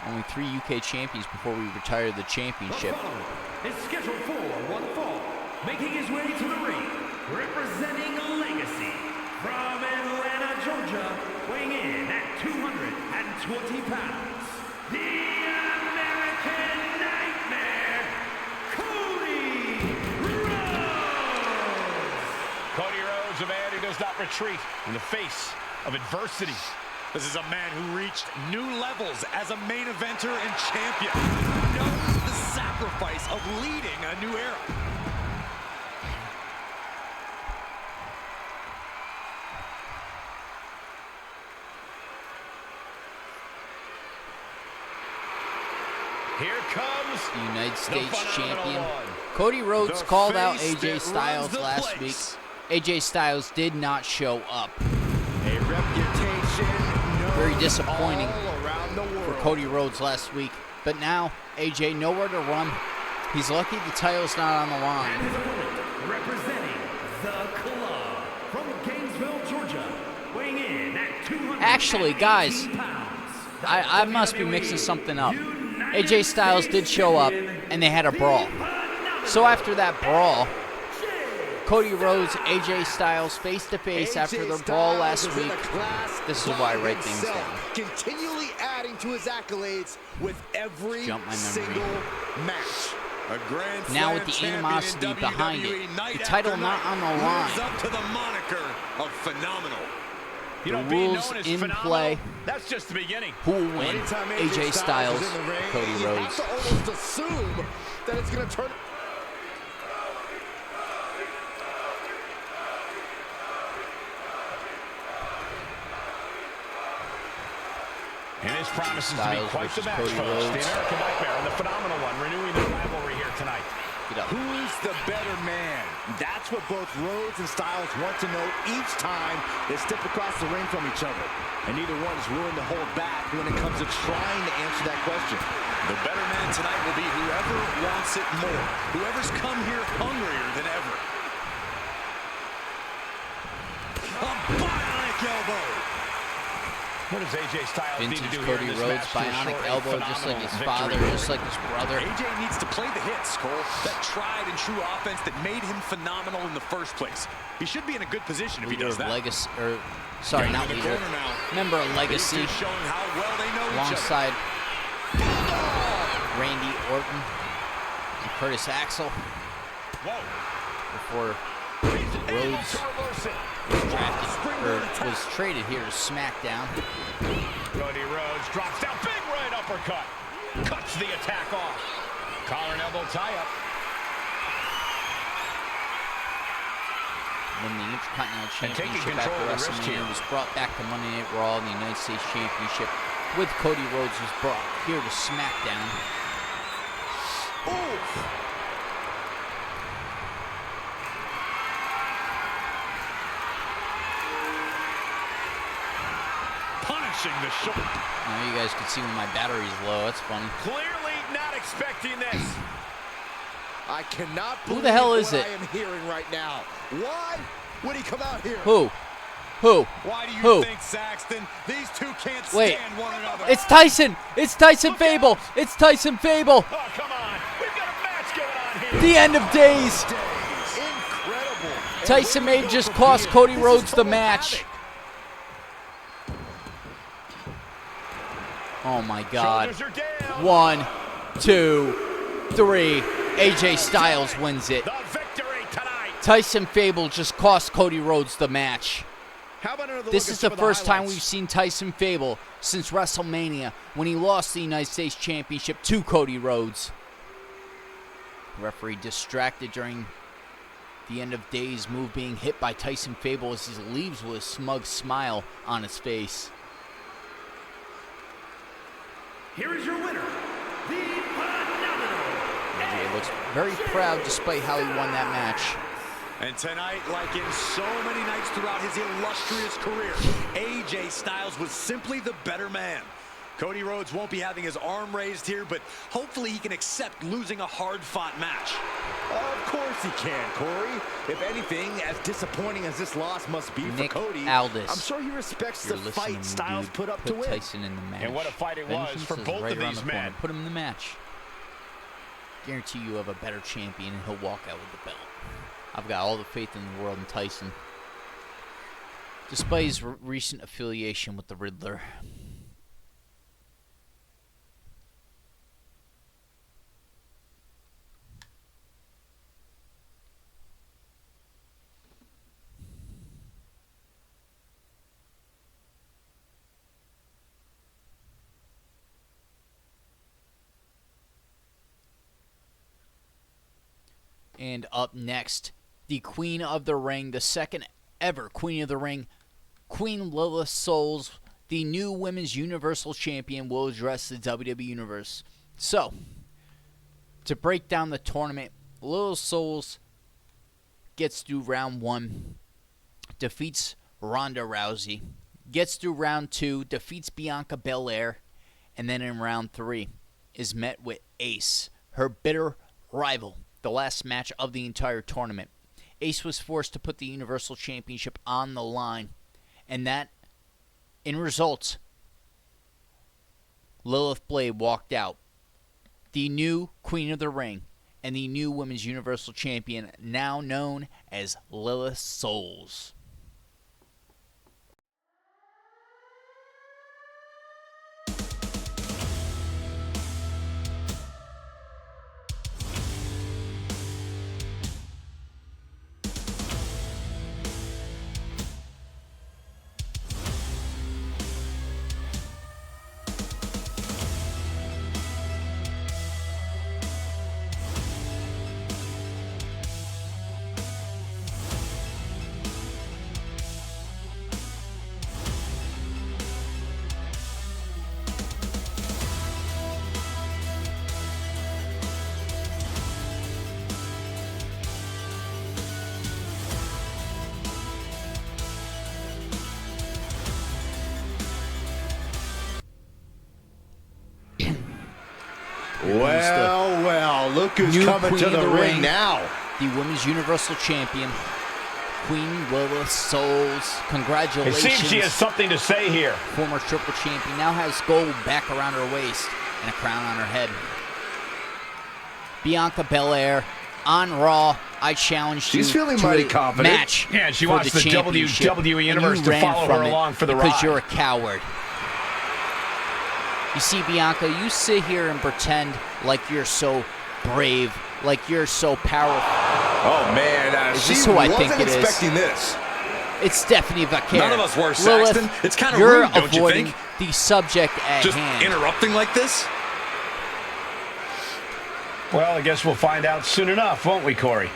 Only 3 UK champions before we retired the championship. Is scheduled for one fall, making his way to the ring, representing Legacy from Atlanta, Georgia, weighing in at 220 pounds, the American Nightmare, Cody Rhodes. Cody Rhodes, a man who does not retreat in the face of adversity. This is a man who reached new levels as a main eventer and champion. Who knows the sacrifice of leading a new era. Here comes The United States the champion. one. Cody Rhodes The called out face AJ that Styles runs the last place. week. AJ Styles did not show up. A reputation known Very disappointing all around the for world. Cody Rhodes last week. But now, AJ nowhere to run. He's lucky the title's not on the line. And his opponent, representing the club from Gainesville, Georgia, weighing in at 218 Actually, guys, pounds. I must be mixing something up. AJ Styles did show up, and they had a brawl. So after that brawl, Cody Rhodes, AJ Styles face-to-face after their brawl last week. This is why I write things down. Continually adding to his accolades with every Jump my memory. single match. A Grand Now Slam with the champion animosity in behind WWE it, night the title after not night on the lives line. up to the moniker of phenomenal. You The know, being rules known as in phenomenal, play. that's just the beginning. Who will win? Anytime AJ Styles, is in the ring, Cody you Rhodes. have to almost assume that it's going to turn. And this promises to be Styles quite the versus match, Cody folks. Rhodes. The American Nightmare and the Phenomenal One renewing their rivalry here tonight. Get up. Who's the better man? That's what both Rhodes and Styles want to know each time they step across the ring from each other. And neither one is willing to hold back when it comes to trying to answer that question. The better man tonight will be whoever wants it more. Whoever's come here hungrier than ever. A bionic elbow. What does AJ Styles need to Vintage do here Cody in this Rhodes, match to bionic ensure a elbow, just like phenomenal his victory? father, just like his brother. AJ needs to play the hits, Cole. That tried and true offense that made him phenomenal in the first place. He should be in a good position if he Leader does of that. Legacy, or sorry, Down not in the leader. corner now. Member of These Legacy, two showing how well they know each other. alongside Randy Orton and Curtis Axel. Whoa. Before Able Rhodes to reverse it. was drafted or was traded here to SmackDown. Cody Rhodes drops down, big right uppercut. Cuts the attack off. Collar and elbow tie-up. When the Intercontinental And taking Championship control after of the wrist WrestleMania here. was brought back to Monday Night Raw, and the United States Championship with Cody Rhodes was brought here to SmackDown. Ooh! Punishing the shoulder. Now you guys can see when my battery's low. That's funny. Clearly not expecting this. I cannot Who believe the hell is what it? I am hearing right now. Why would he come out here? Who? Who? Why do you Who? think, Saxton, these two can't Wait. stand one another? It's Tyson! It's Tyson Fable! It's Tyson Fable! Oh, come on. We've got a match going on here. The end of days! Incredible. And Tyson where we may go just from cost here. Cody This is Rhodes the total match. havoc. Oh my God. Shoulders are down. 1, 2, 3. AJ Styles wins it. The victory tonight. Tyson Fable just cost Cody Rhodes the match. How about another This look is at the some of first time highlights? we've seen Tyson Fable since WrestleMania when he lost the United States Championship to Cody Rhodes. Referee distracted during the end of days move being hit by Tyson Fable as he leaves with a smug smile on his face. Here is your winner, the phenomenal AJ looks very proud despite how he won that match. And tonight, like in so many nights throughout his illustrious career, AJ Styles was simply the better man. Cody Rhodes won't be having his arm raised here, but hopefully he can accept losing a hard-fought match. Of course he can, Corey. If anything, as disappointing as this loss must be Nick for Cody, Aldis. I'm sure he respects You're the listening to fight me, Styles dude. put up to Put win. Tyson in the match. And what a fight it was Vengeance for is both right of around these the corner. men. Put him in the match. Guarantee you have a better champion, and he'll walk out with the belt. I've got all the faith in the world in Tyson. Despite his recent affiliation with the Riddler. And up next, the Queen of the Ring, the second ever Queen of the Ring, Queen Lilith Souls, the new Women's Universal Champion, will address the WWE Universe. So, to break down the tournament, Lilith Souls gets through round 1, defeats Ronda Rousey, gets through round 2, defeats Bianca Belair, and then in round 3 is met with Ace, her bitter rival. The last match of the entire tournament. Ace was forced to put the Universal Championship on the line, and that, in results, Lilith Blade walked out, the new Queen of the Ring, and the new Women's Universal Champion, now known as Lilith Souls. Well, look who's coming to the ring now. The Women's Universal Champion, Queen Lilith Souls. It Congratulations. seems she has something to say here. Former Triple Champion now has gold back around her waist and a crown on her head. Bianca Belair on Raw. I challenged She's you feeling to mighty a confident. match. Yeah, she for wants the championship, WWE and Universe you to ran follow from her it along for the because ride. you're a coward. You see, Bianca, you sit here and pretend like you're so brave, like you're so powerful. Oh, man. Is She this who I think wasn't it is? expecting this. It's Stephanie Vaquer. None of us were, Lilith, Saxton. It's kind of you're rude, don't you avoiding think? the subject at Just hand. interrupting like this? Well, I guess we'll find out soon enough, won't we, Corey?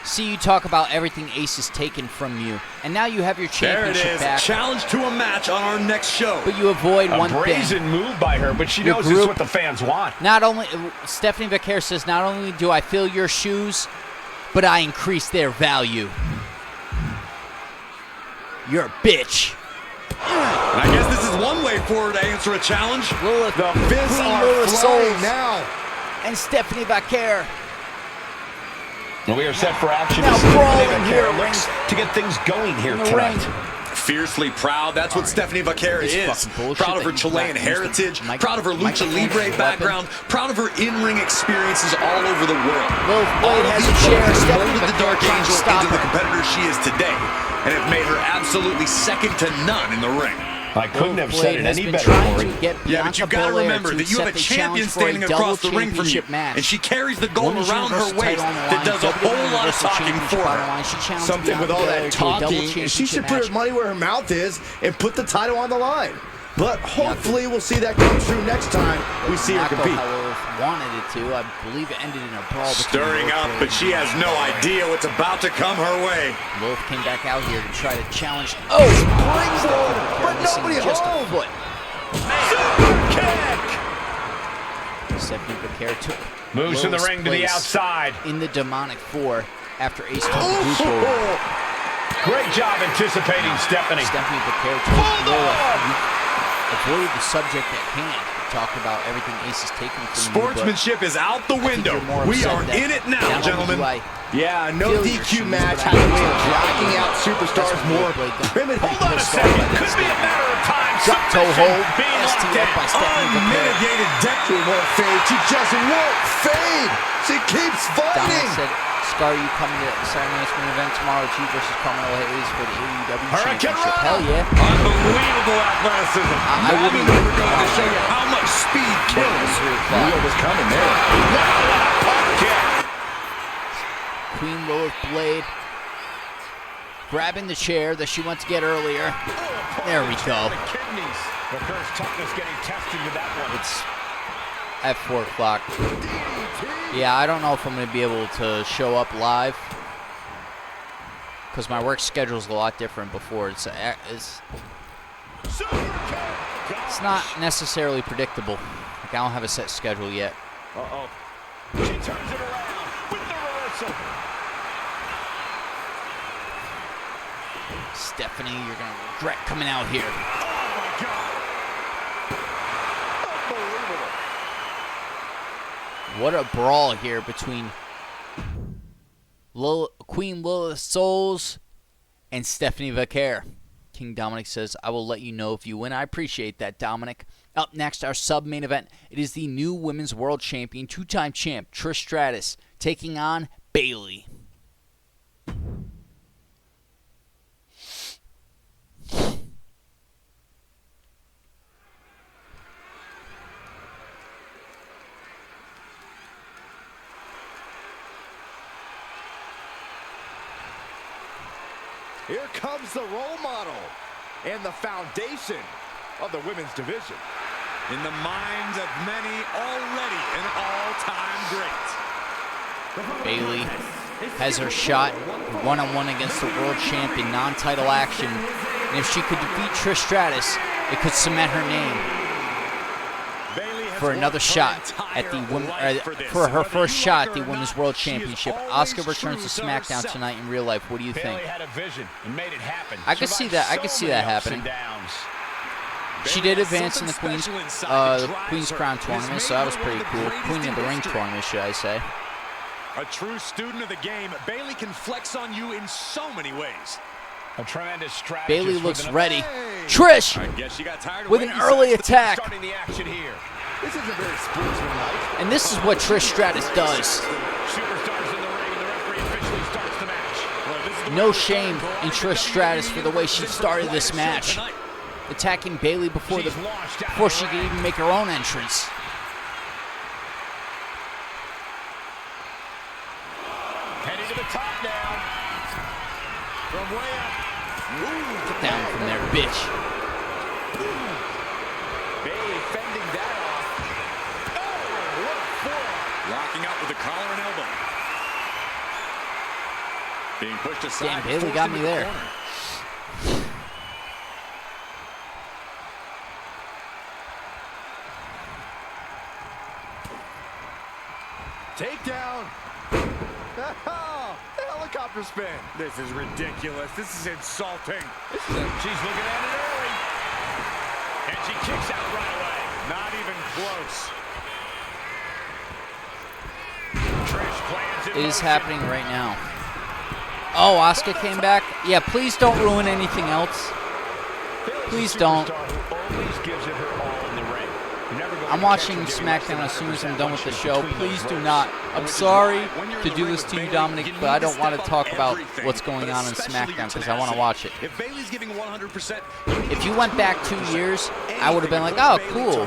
See, you talk about everything Ace has taken from you, and now you have your There it championship is. back. Challenge to a match on our next show. But you avoid A one brazen thing. move by her, but she Your knows group- this is what the fans want. Not only, Stephanie Vaquer says, not only do I fill your shoes, but I increase their value. You're a bitch. And I guess this is one way for her to answer a challenge. Lilith, The fists Queen are Lilith flying Souls, now. and Stephanie Vaquer. And we are set for action. Now as Stephanie brawling Vaquer here, looks to get things going here in the tonight. ring. Fiercely proud. That's what Stephanie Vaquer This is. fucking bullshit Proud of her that you Chilean black used heritage. the Proud of her lucha microphone libre as a background. Proud of her in-ring experiences all over the world. Lilith All Blade of has these a chair. have Stephanie molded the Vaquer Dark trying to Angel stop into the her. competitor she is today, and have made her absolutely second to none in the ring. I couldn't have Lilith said Blade it has any been better, trying Corey. to get Yeah, but Bianca you got to Belair remember to that you have a accept the challenge champion for a standing double across the ring from you, championship match. and she carries the gold Women's around her Universal waist title on the that line, does a WWE whole lot of Universal talking Championship for on the her. line. She challenged Something with Bianca all Belair that to a double talking, she championship should put match. her money where her mouth is and put the title on the line. But hopefully we'll see that come true next time we see her Not compete. how Lilith wanted it to. I believe it ended in a brawl. between Stirring Lilith up, Blade but she has and no Bianca. idea what's about to come her way. Lilith came back out here to try to challenge. Oh, springboard, but missing nobody just a home. foot. Super kick. Stephanie Becerra took Moves to the ring to the place outside. in the Demonic 4 after Ace took the group over. Great job anticipating Stephanie. Stephanie Becerra told Lola, avoid the subject at hand. Talked about everything Ace is taking from Sportsmanship is out the window. We are in it now, gentlemen. Yeah, no DQ match has a way of dragging out superstars more. Hold on a second. Could be a matter of time. Drop toe hold. Being locked STF by in. Stephanie Becerra. Unmitigated depth. She won't fade. She just won't fade. She keeps fighting. Dominic said, Scar, you coming to the Saturday night's main event tomorrow, G versus Carmelo Hayes for the AEW Championship. Hell yeah. Unbelievable athleticism. I wouldn't even never going to show you how much speed kills. Leo was coming there. Queen Lilith Blade grabbing the chair that she went to get earlier. There we go. Becerra's toughness getting tested with that one. It's at 4 o'clock. Yeah, I don't know if I'm going to be able to show up live because my work schedule is a lot different before. It's not necessarily predictable. Like, I don't have a set schedule yet. Uh-oh. She turns it around with the reversal. Stephanie, you're going to regret coming out here. Oh, my God. Unbelievable. What a brawl here between Queen Lilith Souls and Stephanie Becerra. King Dominic says, I will let you know if you win. I appreciate that, Dominic. Up next, our sub-main event. It is the new Women's World Champion, two-time champ, Trish Stratus, taking on Bayley. Here comes the role model and the foundation of the women's division. In the minds of many, already an all-time great. Bayley has her shot one-on-one against the world champion, non-title action. And if she could defeat Trish Stratus, it could cement her name for another shot at the for her first shot at the Women's World Championship. Asuka returns to SmackDown tonight in real life. What do you think? Had a vision and made it happen. I could see that. I could see that happening. She did advance in the Queen's Crown tournament, so that was pretty cool. Queen of the Ring tournament, should I say? A true student of the game, Bayley can flex on you in so many ways. A tremendous strategist. Bayley looks ready. Trish with an early attack. Starting the action here. This isn't very sportsmanlike. And this is what Trish Stratus does. Superstars in the ring, and the referee officially starts the match. No shame in Trish Stratus for the way she started this match, attacking Bayley before she could even make her own entrance. Heading to the top now. From way up. Get down from there, bitch. Bayley fending that off. Oh, what a forearm. Locking up with the collar and elbow. Being pushed aside. Damn, Bayley got me there. Takedown. The helicopter spin. This is ridiculous. This is insulting. She's looking at it early. And she kicks out right away. Not even close. Trish plans It is happening right now. Oh, Asuka came back? Yeah, please don't ruin anything else. Please don't. I'm watching SmackDown as soon as I'm done with the show. Please do not. I'm sorry to do this to you, Dominic, but I don't want to talk about what's going on in SmackDown because I want to watch it. If Bayley's giving 100%, if you went back 2 years, I would have been like, oh, cool.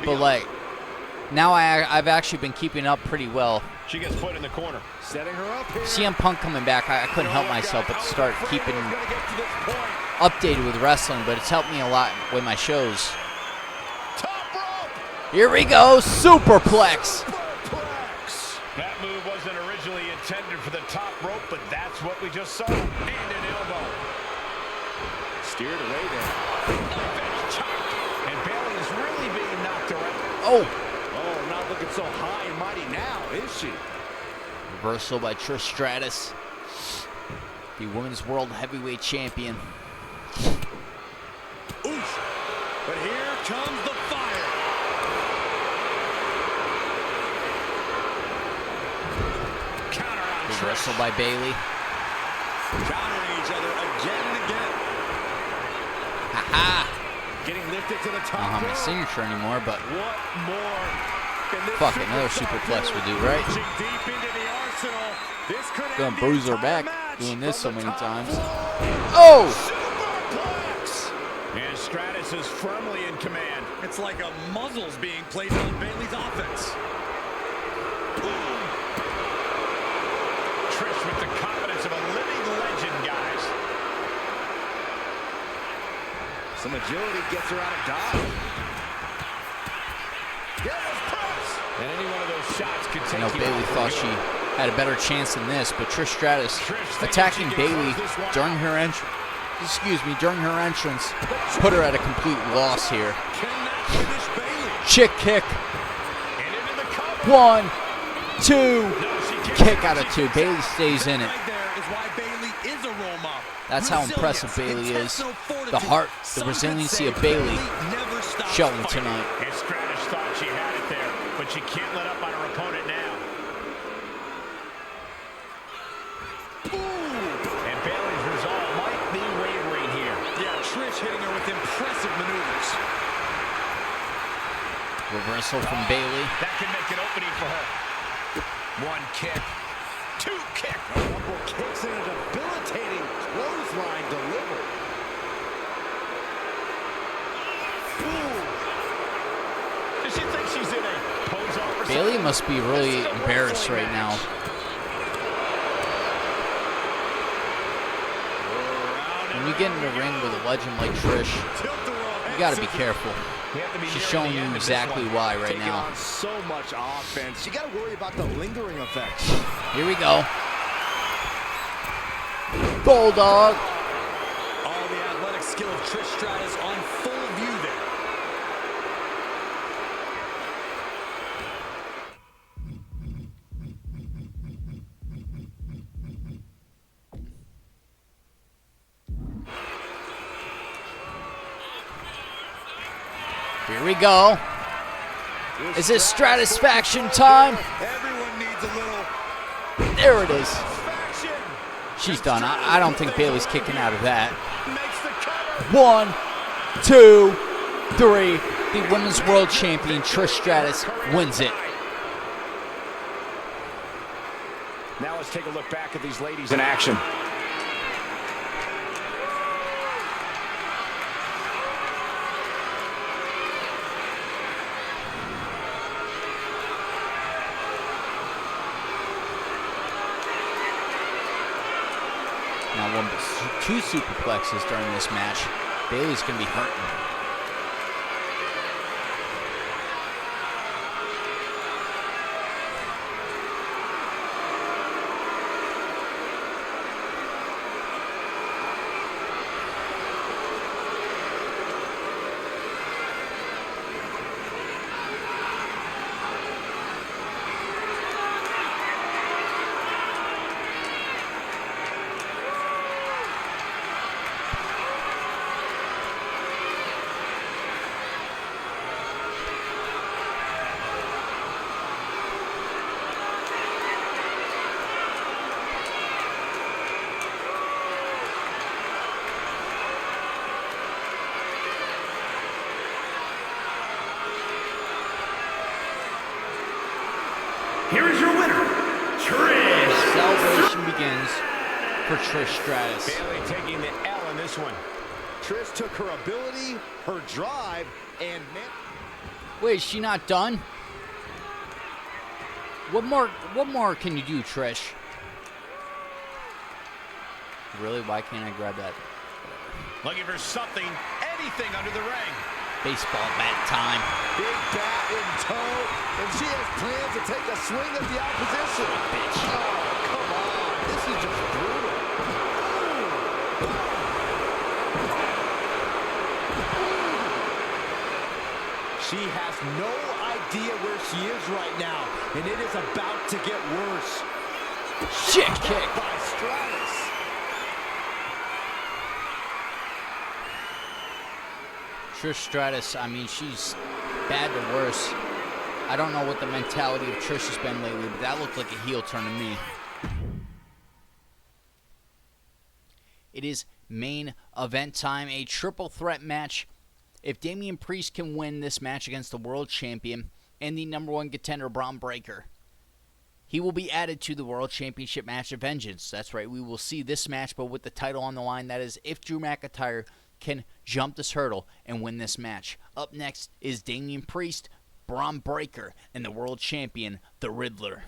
But, like, now I've actually been keeping up pretty well. She gets put in the corner. Setting her up here. CM Punk coming back, I couldn't help myself but to start keeping updated with wrestling, but it's helped me a lot with my shows. Here we go, superplex. That move wasn't originally intended for the top rope, but that's what we just saw. And an elbow. Steered away there. And Bayley is really being knocked around. Oh. Oh, not looking so high and mighty now, is she? Reversal by Trish Stratus, the Women's World Heavyweight Champion. Oof. But here comes the fire. Counter on Reversal by Bayley. Countering each other again and again. Ha-ha! Getting lifted to the I top. don't have my signature anymore, but What more can this fuck, another superstar superplex would do, right? Reaching deep into the arsenal. This could Gonna end the bruise her entire back match doing this so from the many top times. floor. Oh! Superplex. And Stratus is firmly in command. It's like a muzzle's being placed on Bayley's offense. Trish with the confidence of a living legend, guys. Some agility gets her out of dodge. And any one of those shots could I take know you Bayley out for thought good. she had a better chance than this, but Trish Stratus attacking Bayley during her entrance. During her entrance, put her at a complete loss here. Cannot finish Bayley. Chick kick. And into the cover. 1, 2, No, she can't. kick out of 2. Bayley stays in it. Right there is why Bayley is a role model. That's how impressive Bayley is. The heart, the resiliency of Bayley showing tonight. And Stratus thought she had it there, but she can't let up on her opponent now. And Bayley's resolve might be wavering here. Yeah, Trish hitting her with impressive maneuvers. Reversal from Bayley. That can make an opening for her. 1 kick. 2 kick. Couple kicks and a debilitating clothesline delivered. Does she think she's in a pose off or Bayley something? must be really This is a embarrassed wrestling right now. match. When you get in the ring with a legend like Trish, you gotta be careful. We have to be She's nearing showing the you end of this exactly one. why right Taking now. on so much offense. You got to worry about the lingering effects. Here we go. Bulldog. All the athletic skill of Trish Stratus on full view there. Here we go. Is it Stratisfaction time? Everyone needs a little There it is. faction. She's done. I don't think Bayley's kicking out of that. Makes the cover. 1, 2, 3. The Women's World Champion Trish Stratus wins it. Now let's take a look back at these ladies in action. Now 1 but 2 superplexes during this match. Bayley's gonna be hurting. Here is your winner, Trish. Celebration begins for Trish Stratus. Bayley taking the L in this one. Trish took her ability, her drive, and Wait, is she not done? What more can you do, Trish? Really? Why can't I grab that? Looking for something, anything under the ring. Baseball bat time. big bat in tow, and she has plans to take a swing at the opposition. Bitch. Oh, come on. This is just brutal. She has no idea where she is right now, and it is about to get worse. Shit kick. By Stratus. Trish Stratus, I mean, she's bad to worse. I don't know what the mentality of Trish has been lately, but that looked like a heel turn to me. It is main event time, a triple threat match. If Damian Priest can win this match against the world champion and the #1 contender, Braun Breaker, he will be added to the World Championship match of Vengeance. That's right, we will see this match, but with the title on the line. That is, if Drew McIntyre can jump this hurdle and win this match. Up next is Damian Priest, Braun Breaker, and the world champion, the Riddler.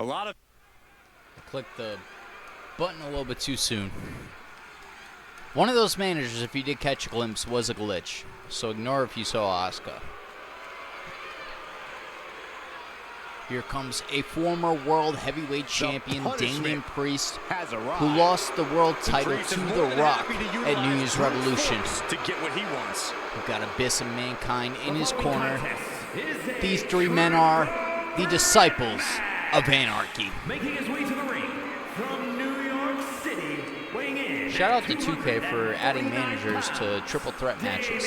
I clicked the button a little bit too soon. One of those managers, if you did catch a glimpse, was a glitch. So ignore if you saw Asuka. Here comes a former world heavyweight champion, Damian Priest, who lost the world title to The Rock at New Year's Revolution. To get what he wants. We've got Abyss and Mankind in his corner. These three men are the disciples of Anarchy. Making his way to the ring from New York City, weighing in. Shout out to 2K for adding managers to triple threat matches.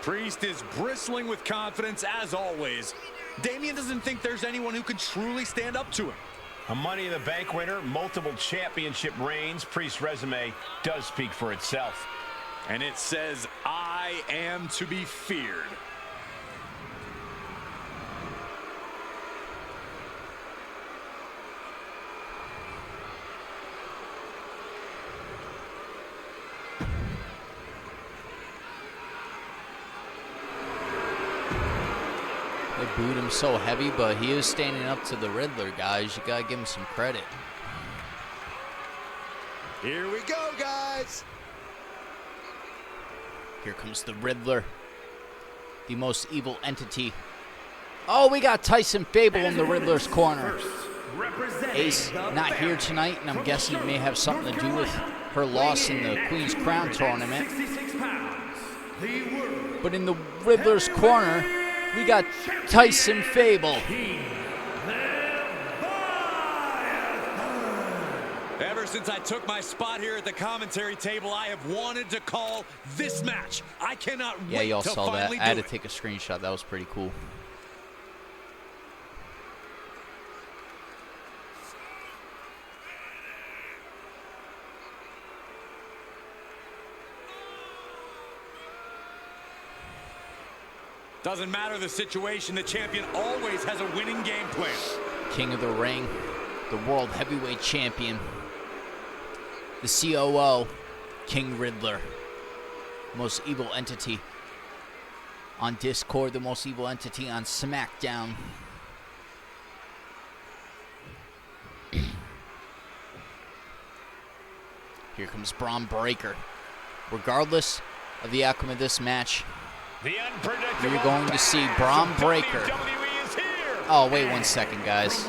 Priest is bristling with confidence as always. Damian doesn't think there's anyone who can truly stand up to him. A Money in the Bank winner, multiple championship reigns. Priest's resume does speak for itself. And it says, I am to be feared. They booed him so heavy, but he is standing up to the Riddler, guys. You gotta give him some credit. Here we go, guys. Here comes the Riddler, the most evil entity. Oh, we got Tyson Fable in the Riddler's corner. Ace not here tonight, and I'm guessing it may have something to do with her loss in the Queen's Crown tournament. But in the Riddler's corner, we got Tyson Fable. Ever since I took my spot here at the commentary table, I have wanted to call this match. I cannot Yeah, wait y'all to saw that. finally I had do to it. take a screenshot. That was pretty cool. Doesn't matter the situation, the champion always has a winning game plan. King of the ring, the world heavyweight champion, the COO, King Riddler, most evil entity on Discord, the most evil entity on SmackDown. Here comes Braun Breaker. Regardless of the outcome of this match, you're going to see Braun Breaker. Oh, wait 1 second, guys.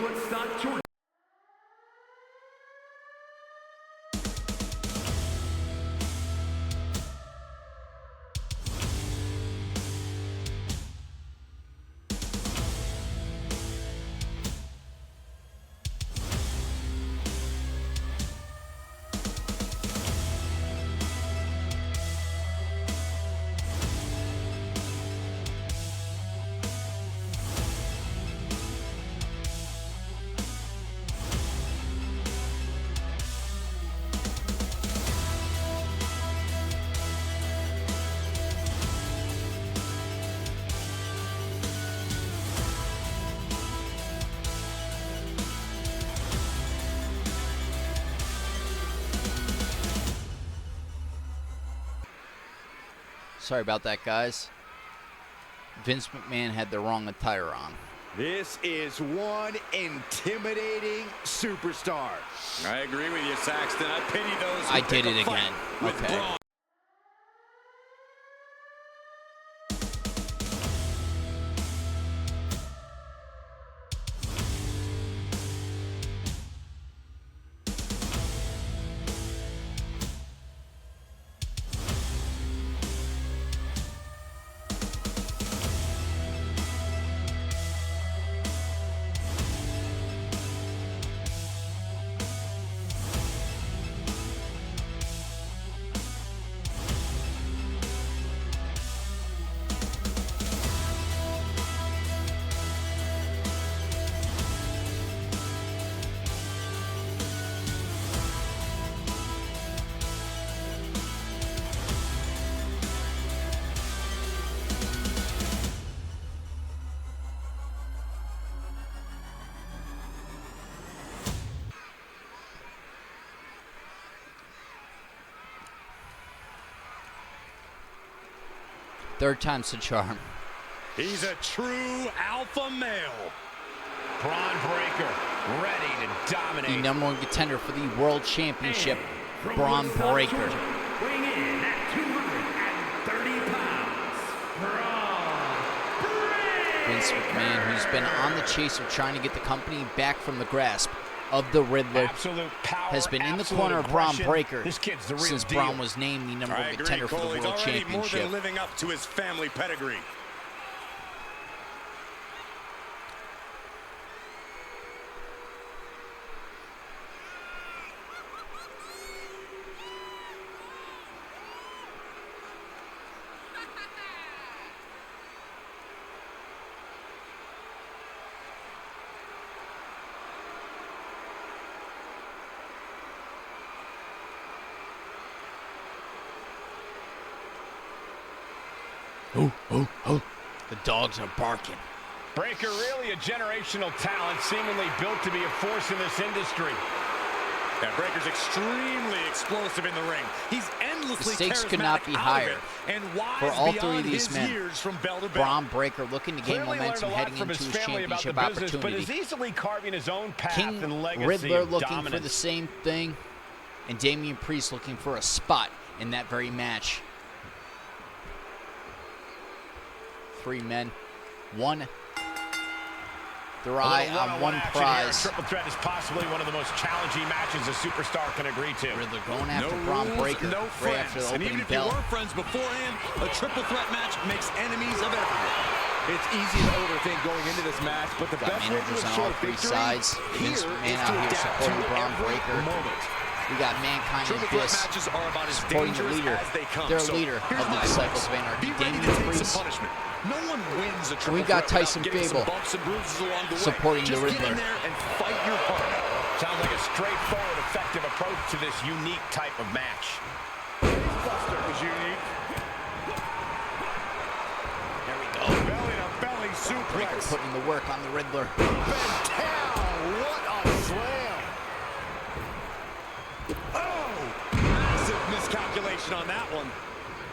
Sorry about that, guys. Vince McMahon had the wrong attire on. This is one intimidating superstar. I agree with you, Saxton. I pity those who I did pick it a fight again. with Okay. Braun. Third time's the charm. He's a true alpha male. Braun Breaker ready to dominate. The number one contender for the World Championship, From Braun Woodstock, Breaker. Georgia, weighing in at 230 pounds, Braun Breaker. Vince McMahon, who's been on the chase of trying to get the company back from the grasp of the Riddler, Absolute power, has been in the absolute corner of Braun aggression. Breaker This kid's the real since deal. Braun was named the number I one agree, contender for the Cole. He's World already more Championship. than living up to his family pedigree. The dogs are barking. Breaker really a generational talent, seemingly built to be a force in this industry. Yeah, Breaker's extremely explosive in the ring. He's endlessly The stakes charismatic could not be out of higher it, and wise for all beyond three of these his men. years from bell to bell. Braun Breaker looking to gain Clearly learned a momentum lot heading from into his his family about the championship business, but opportunity. is easily carving his own path King and legacy Riddler of looking dominance. for the same thing, and Damian Priest looking for a spot in that very match. Three men, one their eye on one prize. Triple threat is possibly one of the most challenging matches a superstar can agree to. Riddler going after No Braun rules, Breaker no right friends. after the And opening even if bell. you were friends beforehand, a triple threat match makes enemies of everyone. It's easy to overthink going into this match, but the Got best way to managers on ensure all three victory sides. Vince here McMahon is out to here adapt supporting to Braun every Breaker. moment. We got Mankind Triple and threat Abyss matches are about as supporting the dangerous leader, as they come. their So leader here's of the my Disciples advice. of Anarchy, Be ready Damian to take Priest. some punishment. No one wins a triple We got threat Tyson without getting Fable some bumps and bruises along the way. supporting the Just get Riddler. in there and fight your heart out. Sounds like a straightforward, effective approach to this unique type of match. Buster is unique. There we go. Belly Rolling suplex. Putting the work on the Riddler. Bent down. What a slam. Oh, massive miscalculation on that one.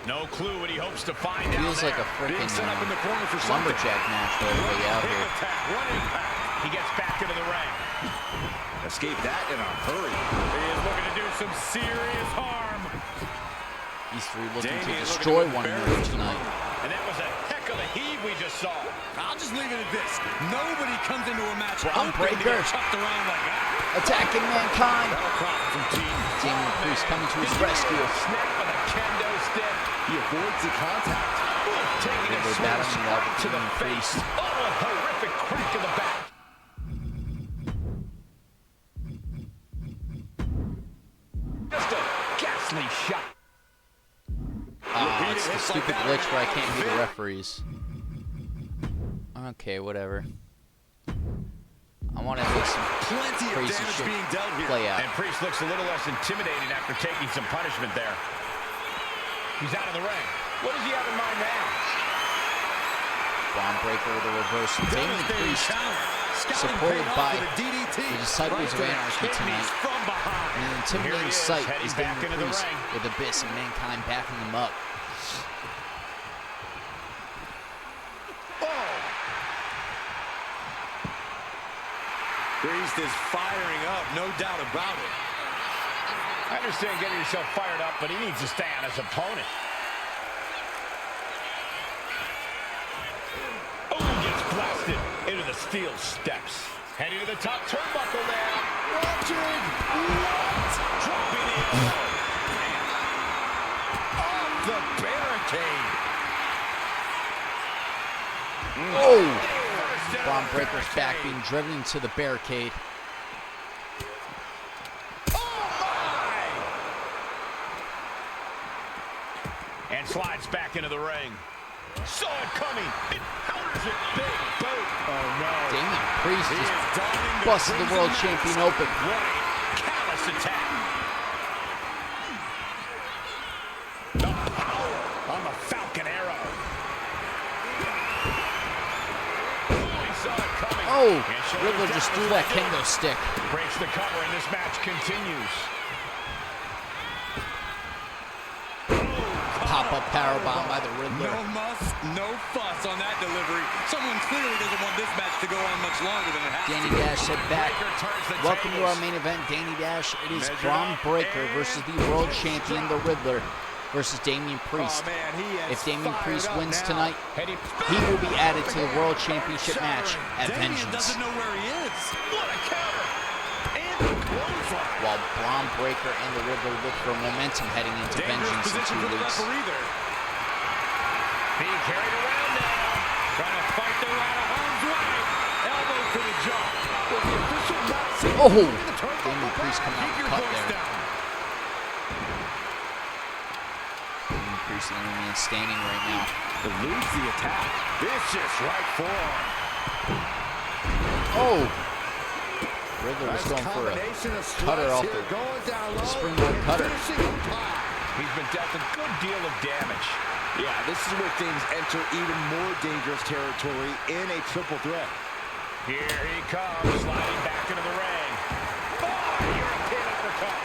No clue what he hopes to find out. Feels like a freaking lumberjack match all the way out here. One impact. He gets back into the ring. Escape that in a hurry. He is looking to do some serious harm. These three looking to destroy one another tonight. And that was a heck of a heave we just saw. I'll just leave it at this. Nobody comes into a match Braun hoping to Breaker. get chucked around like that. Attacking Mankind. From Damian Priest coming to his rescue. Snap with a kendo stick. He avoids the contact. Taking a swing battling it out with to the Damian face. Priest. Oh, a horrific crack to the back. Just a ghastly shot. It's the stupid glitch where I can't hear the referees. Okay, whatever. I want to make some crazy shit play out. And Priest looks a little less intimidated after taking some punishment there. He's out of the ring. What does he have in mind now? Braun Breaker with a reverse. Damian Priest, supported by the Disciples of Anarchy tonight. And an intimidating sight is Damian Priest with Abyss and Mankind backing him up. Priest is firing up, no doubt about it. I understand getting yourself fired up, but he needs to stay on his opponent. Oh, he gets blasted into the steel steps. Heading to the top turnbuckle now. Watching. What? Dropping in. Off the barricade. Oh! Braun Breaker's back being driven into the barricade. And slides back into the ring. Saw it coming. It counters it. Big boot. Oh, no. Damian Priest just busted the world champion open. What a callous attack. The power on the Falcon Arrow. Oh, he saw it coming. Oh, Riddler just threw that kendo stick. Breaks the cover and this match continues. Pop-up powerbomb by the Riddler. No muss, no fuss on that delivery. Someone clearly doesn't want this match to go on much longer than it has Danny to. Dash said back. Welcome to our main event, Danny Dash. It is Braun Breaker versus the world champion, the Riddler, versus Damian Priest. Oh, man, if Damian Priest wins tonight, he will be added to the world championship match at Damian Vengeance. doesn't know where he is. What a counter. And the clothesline. While Braun Breaker and the Riddler look for momentum heading into Vengeance in 2 weeks. Being carried around now. Trying to fight their way out of harm's way. Elbow to the jaw. Was the official not seeing Oh! the turnbuckle Damian Priest coming out Keep and your cut voice there. down. Damian Priest the only man standing right now. Eludes the attack. Vicious right forearm. Oh! Riddler was going for a cutter off the springboard cutter. He's been dealt a good deal of damage. Yeah, this is where things enter even more dangerous territory in a triple threat. Here he comes, sliding back into the ring. Oh, European uppercut.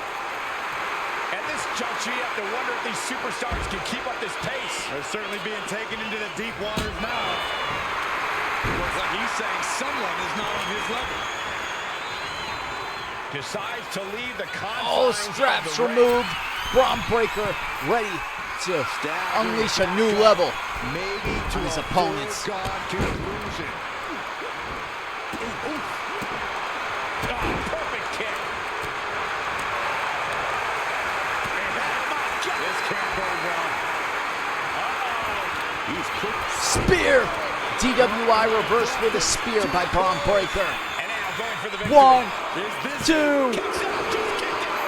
At this juncture, you have to wonder if these superstars can keep up this pace. They're certainly being taken into the deep waters now. Looks like he's saying someone is not on his level. Decides to leave the confines. All straps removed. Braun Breaker ready to unleash a new level Maybe to on his a opponents. foregone conclusion. Perfect kick. This can't go well. He's quick. Spear! DWI reversed with a spear by Braun Breaker. And now going for the victory. 1, Is this 2. kicks out, just kicked out.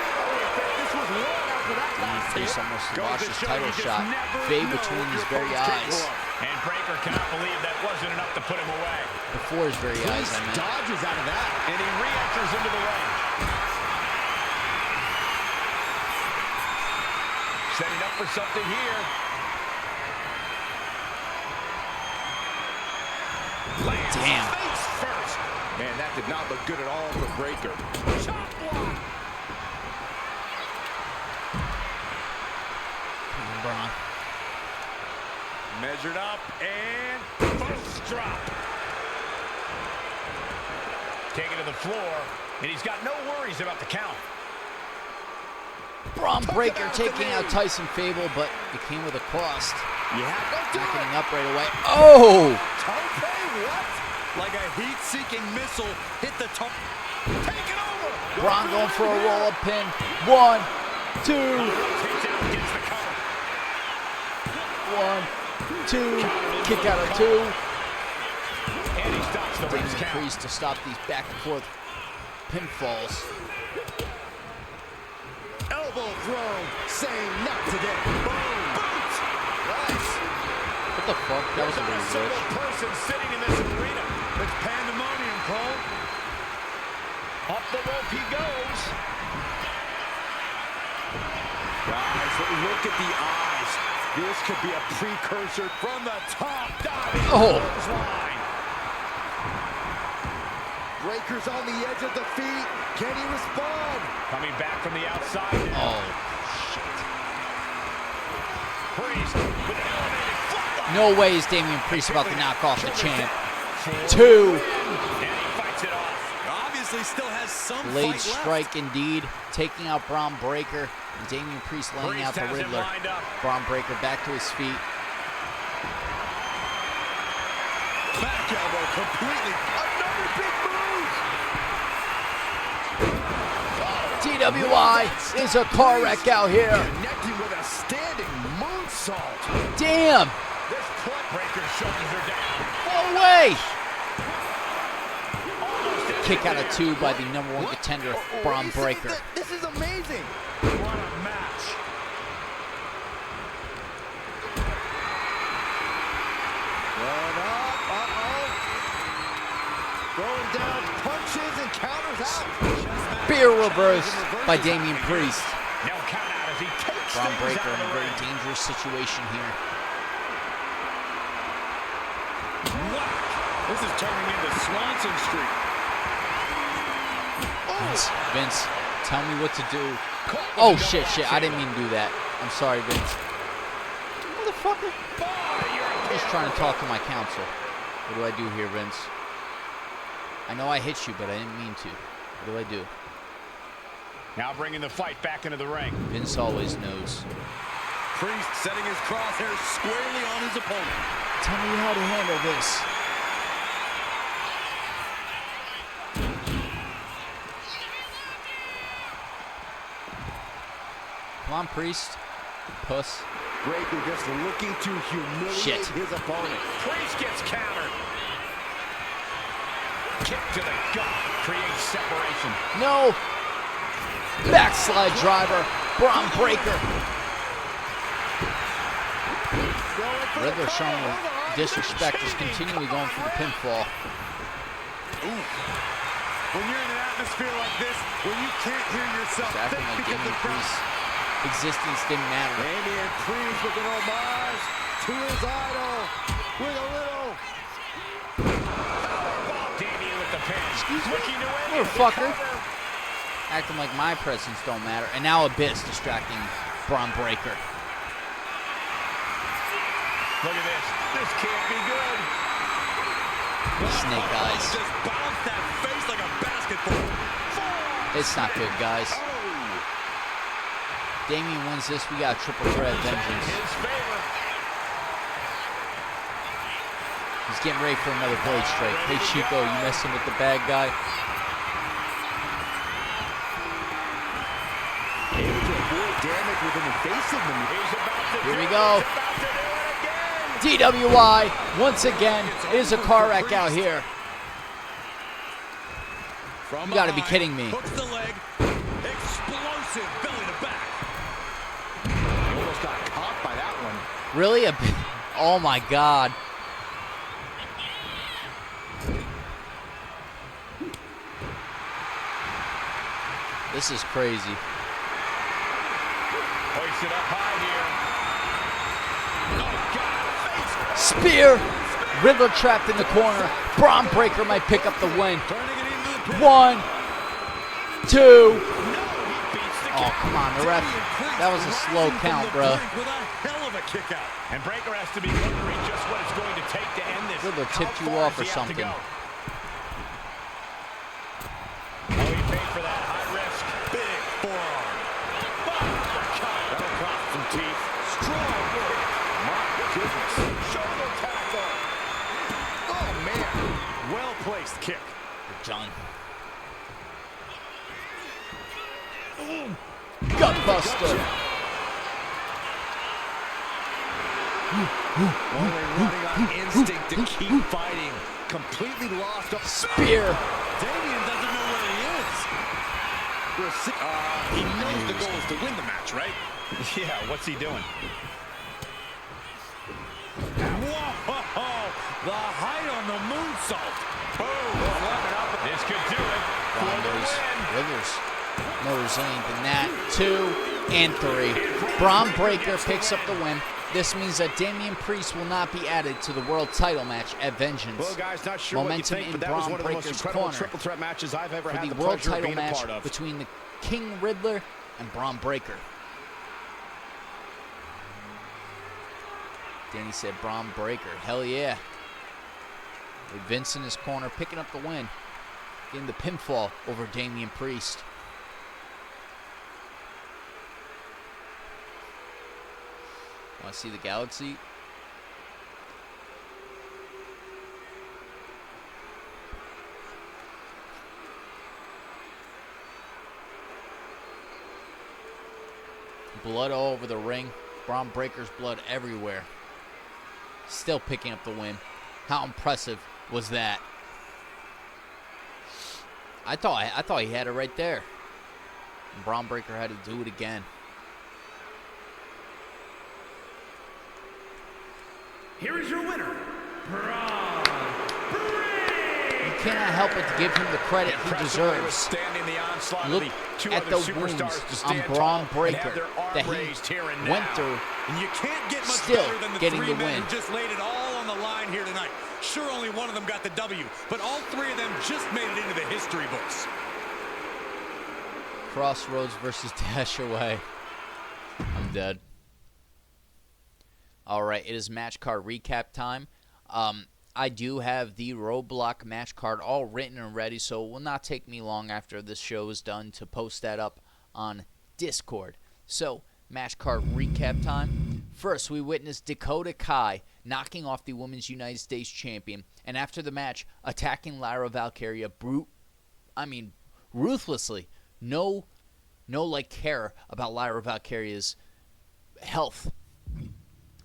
This was long after that last Priest hit. almost Goes lost to his show title you just shot. never Fade know between his your very opponent's eyes. capable of. And Breaker cannot believe that wasn't enough to put him away. Before his very eyes, I meant. Dodges out of that. And he re-enters into the ring. Setting up for something here. Damn. Face first. Man, that did not look good at all for Breakker. Chop block. Come on, Braun. Measured up and first drop. Taken to the floor, and he's got no worries about the count. Braun Breakker taking out Tyson Fable, but it came with a cost. Yeah, Not getting up right away. Oh! what? Like a heat-seeking missile hit the top. Take it over. Braun going for a roll-up pin. 1, 2. Takes out, gets the cover. 1, 2. Kick out of 2. And he stops the Damien Reigns count. Priest to stop these back and forth pinfalls. Elbow throw, saying not today. Boom. Boots. Nice. What the fuck? That was a Not a weird single glitch. person sitting in this arena. It's pandemonium, Cole. Up the rope he goes. Guys, look at the eyes. This could be a precursor From the top, diving Oh. clothesline. Breakker's on the edge of the feet. Can he respond? Coming back from the outside. Oh, Priest with an elevated foot. no way is Damien Priest about to knock off the champ. 2. And he fights it off. Obviously still has some Blade fight strike indeed. Taking out Braun Breaker. And Damien Priest laying out Priest the has him Riddler. lined up. Braun Breaker back to his feet. left. Back elbow completely. Another big move. DWI is a car wreck out here. Connecting with a standing moonsault. Damn. This foot breaker shoulders her down. No way. Kick out of 2 by the #1 contender, Braun Breaker. This is amazing. What a match. Going up. Throwing down punches and counters out. Spear reversed by Damien Priest. No count out as he takes Braun things Breaker out in of a the very ring. dangerous situation here. This is turning into Swanson Street. Vince, tell me what to do. Oh, shit. I didn't mean to do that. I'm sorry, Vince. Motherfucker. I'm just trying to talk to my counsel. What do I do here, Vince? I know I hit you, but I didn't mean to. What do I do? Now bringing the fight back into the ring. Vince always knows. Priest setting his crosshairs squarely on his opponent. Tell me how to handle this. Come on, Priest. Puss. Breakker just looking to humiliate his opponent. Priest gets countered. Kick to the gut creates separation. No. Backslide driver. Braun Breaker. Riddler showing the disrespect, is continually going for the pinfall. When you're in an atmosphere like this, where you can't hear yourself He's acting think like because the Damien crowd. Priest's existence didn't matter. Damien Priest with an homage to his idol with a little. Damien with the pin. Excuse me? Looking to win. Motherfucker. Acting like my presence don't matter. And now Abyss distracting Braun Breaker. Look at this. This can't be good. Snake eyes. Just bounce that face like a basketball. It's not good, guys. Damien wins this. We got a triple threat vengeance. His favor. He's getting ready for another blade strike. Hey, Chico, you messing with the bad guy? Able to avoid damage with an evasive maneuver. He's about to Here we do go. it. He's about to do it again. DWI, once again, is a car wreck out here. From You gotta be behind, kidding me. Hooks the leg. Explosive belly to back. He almost got caught by that one. Really? Oh my God. This is crazy. Hoist it up high here. Oh, God. Face. Spear. Riddler trapped in the corner. Braun Breaker might pick up the win. 1, 2. Oh, come on, the ref. That was a slow count, bro. With a hell of a kick out. And Breaker has to be wondering just what it's going to take to end this. Riddler tipped you off or something. Oh, he paid for that. High risk. Big forearm. That'll cost some teeth. Strong work. My goodness. Shoulder tackle. Oh, man. Well-placed kick. John. Gutbuster. Only running on instinct to keep fighting. Completely lost. Spear. Damian doesn't know where he is. He knows the goal is to win the match, right? Yeah, what's he doing? Whoa! The height on the moonsault. Boom! This could do it. Riddler's more resilient than that. 2 and 3. Braun Breaker picks up the win. This means that Damian Priest will not be added to the world title match at Vengeance. Well, guys, not sure Momentum what you think, in but that was Braun one of the most Breaker's incredible corner triple threat matches I've ever for had the the world pleasure of title being a match part of. between the King Riddler and Braun Breaker. Danny said Braun Breaker. Hell yeah. With Vince in his corner, picking up the win. Getting the pinfall over Damian Priest. Want to see the Galaxy? Blood all over the ring. Braun Breaker's blood everywhere. Still picking up the win. How impressive was that? I thought he had it right there. And Braun Breaker had to do it again. Here is your winner, Braun Breaker. You cannot help but to give him the credit he deserves. Look at the wounds on Braun Breaker that he went through, And you can't get much still better than the getting three the men win. who just laid it all on the line here tonight. Sure, only one of them got the W, but all three of them just made it into the history books. Crossroads versus Dash Away. I'm dead. All right, it is match card recap time. I do have the Roadblock match card all written and ready, so it will not take me long after this show is done to post that up on Discord. So, match card recap time. First, we witnessed Dakota Kai knocking off the Women's United States Champion, and after the match, attacking Lyra Valkyria ruthlessly. No care about Lyra Valkyria's health.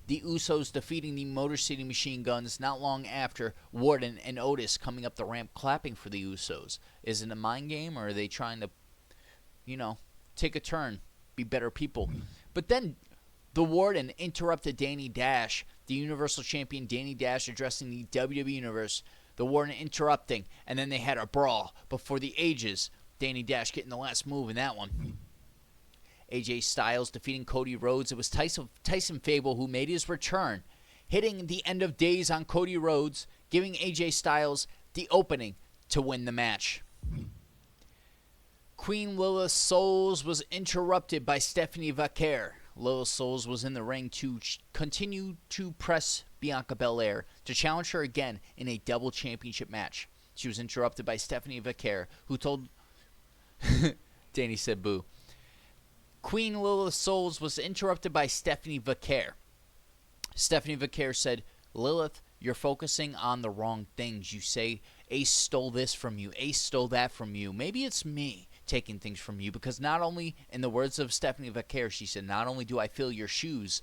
The Usos defeating the Motor City Machine Guns not long after Warden and Otis coming up the ramp clapping for the Usos. Is it a mind game, or are they trying to, take a turn, be better people? But then the Warden interrupted Danny Dash, the Universal Champion Danny Dash addressing the WWE Universe. The Warden interrupting, and then they had a brawl before the ages. Danny Dash getting the last move in that one. AJ Styles defeating Cody Rhodes. It was Tyson Fable who made his return, hitting the end of days on Cody Rhodes, giving AJ Styles the opening to win the match. Queen Lilith Souls was interrupted by Stephanie Vaquer. Lilith Souls was in the ring to continue to press Bianca Belair to challenge her again in a double championship match. She was interrupted by Stephanie Vaquer, who told... Danny said boo. Queen Lilith Souls was interrupted by Stephanie Vaquer. Stephanie Vaquer said, Lilith, you're focusing on the wrong things. You say Ace stole this from you, Ace stole that from you. Maybe it's me taking things from you, because not only, in the words of Stephanie Vaquer, she said, not only do I fill your shoes,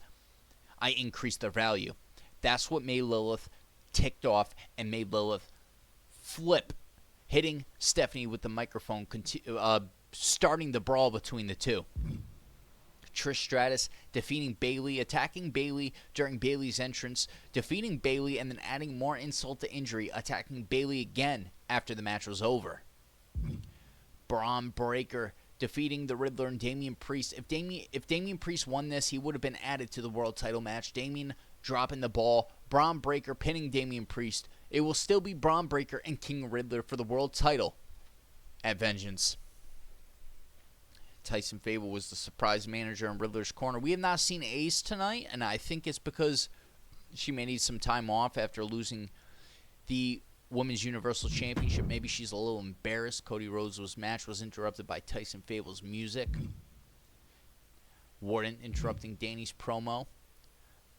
I increase their value. That's what made Lilith ticked off and made Lilith flip, hitting Stephanie with the microphone, starting the brawl between the two. Trish Stratus defeating Bayley, attacking Bayley during Bayley's entrance, defeating Bayley, and then adding more insult to injury, attacking Bayley again after the match was over. Braun Breaker defeating the Riddler and Damian Priest. If Damian Priest won this, he would have been added to the world title match. Damian dropping the ball Braun Breaker pinning Damian Priest, it will still be Braun Breaker and King Riddler for the world title at Vengeance. Tyson Fable was the surprise manager in Riddler's corner. We have not seen Ace tonight, and I think it's because she may need some time off after losing the Women's Universal Championship. Maybe she's a little embarrassed. Cody Rhodes' match was interrupted by Tyson Fable's music. Warden interrupting Danny's promo.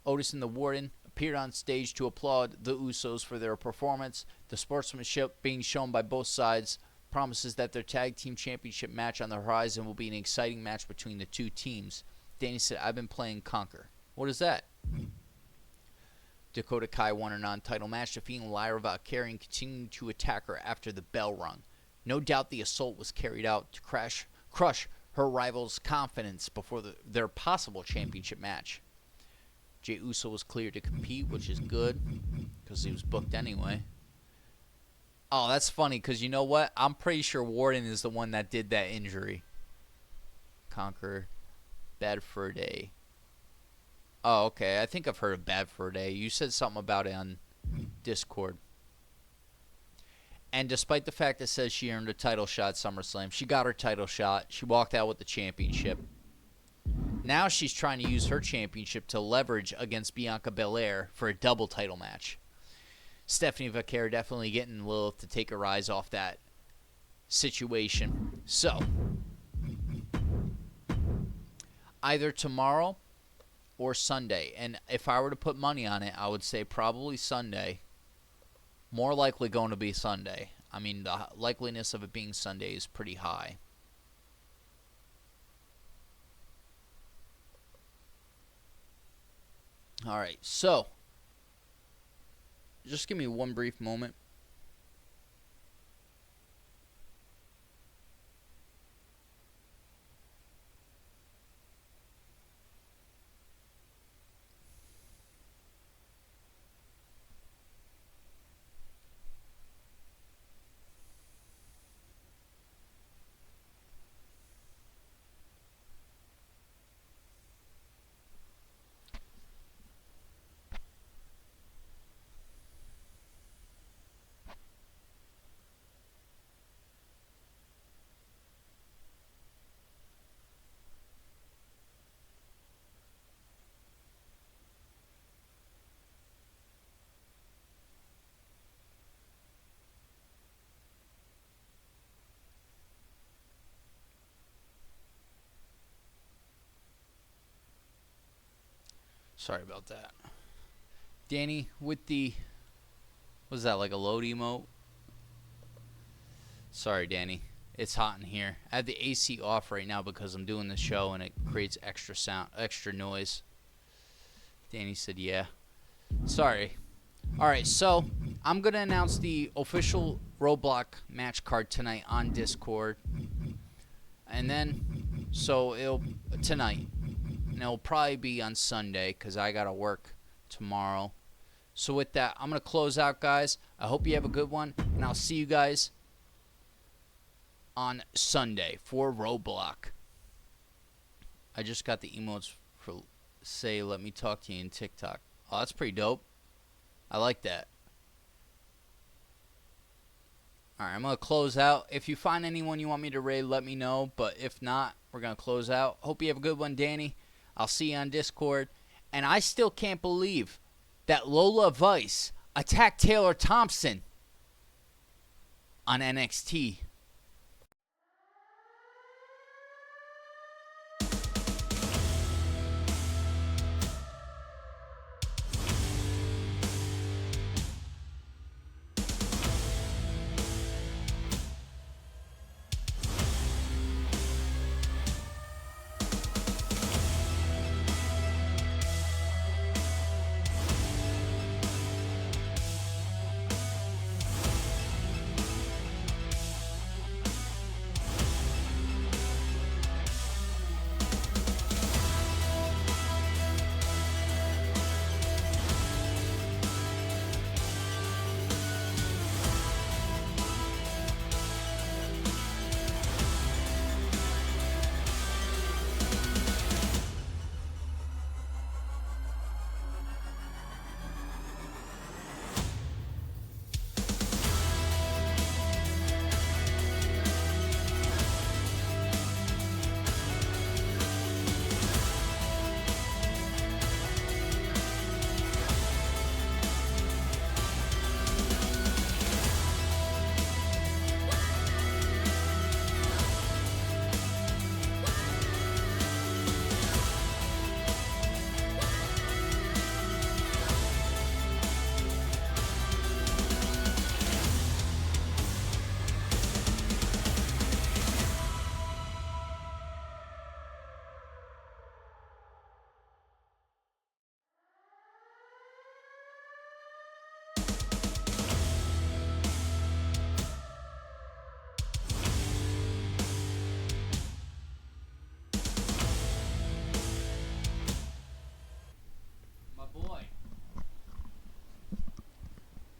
Otis and the Warden appeared on stage to applaud the Usos for their performance. The sportsmanship being shown by both sides promises that their tag team championship match on the horizon will be an exciting match between the two teams. Danny said, "I've been playing Conquer." What is that? Dakota Kai won a non-title match, defeating Lyra Valkyrie and continuing to attack her after the bell rung. No doubt the assault was carried out to crush her rival's confidence before their possible championship match. Jey Uso was cleared to compete, which is good, because he was booked anyway. Oh, that's funny, because you know what? I'm pretty sure Warden is the one that did that injury. Conquer Bad Fur Day. Oh, okay. I think I've heard of Bad Fur Day. You said something about it on Discord. And despite the fact it says she earned a title shot at SummerSlam, she got her title shot. She walked out with the championship. Now she's trying to use her championship to leverage against Bianca Belair for a double title match. Stephanie Vaquer definitely getting Lilith to take her eyes off that situation. So, either tomorrow or Sunday. And if I were to put money on it, I would say probably Sunday. More likely going to be Sunday. I mean, the likeliness of it being Sunday is pretty high. All right, so just give me one brief moment. Sorry about that. Danny, with the... Was that like a load emote? Sorry, Danny. It's hot in here. I have the AC off right now because I'm doing the show and it creates extra sound, extra noise. Danny said, yeah. Sorry. Alright, so I'm going to announce the official Roadblock match card tonight on Discord. And then, so it'll... Tonight. And it'll probably be on Sunday because I got to work tomorrow. So with that, I'm going to close out, guys. I hope you have a good one. And I'll see you guys on Sunday for Roadblock. I just got the emotes for say, let me talk to you in TikTok. Oh, that's pretty dope. I like that. Alright, I'm going to close out. If you find anyone you want me to raid, let me know. But if not, we're going to close out. Hope you have a good one, Danny. I'll see you on Discord. And I still can't believe that Lola Vice attacked Taylor Thompson on NXT.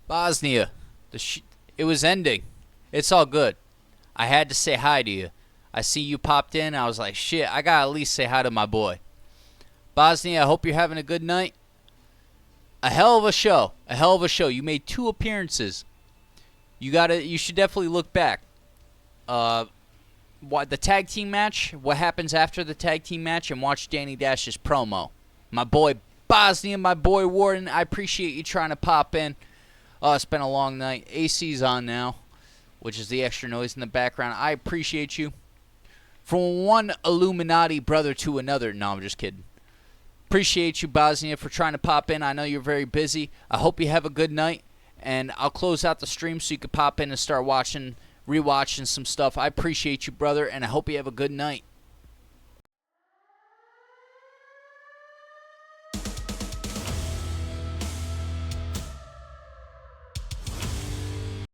Bosnia, it was ending. It's all good. I had to say hi to you. I see you popped in. I was like, shit, I got to at least say hi to my boy. Bosnia, I hope you're having a good night. A hell of a show. A hell of a show. You made 2 appearances. You should definitely look back. The tag team match, what happens after the tag team match, and watch Danny Dash's promo. My boy Bosnia, my boy Warden, I appreciate you trying to pop in. It's been a long night. AC's on now, which is the extra noise in the background. I appreciate you. From one Illuminati brother to another. No, I'm just kidding. Appreciate you, Bosnia, for trying to pop in. I know you're very busy. I hope you have a good night. And I'll close out the stream so you can pop in and start rewatching some stuff. I appreciate you, brother, and I hope you have a good night.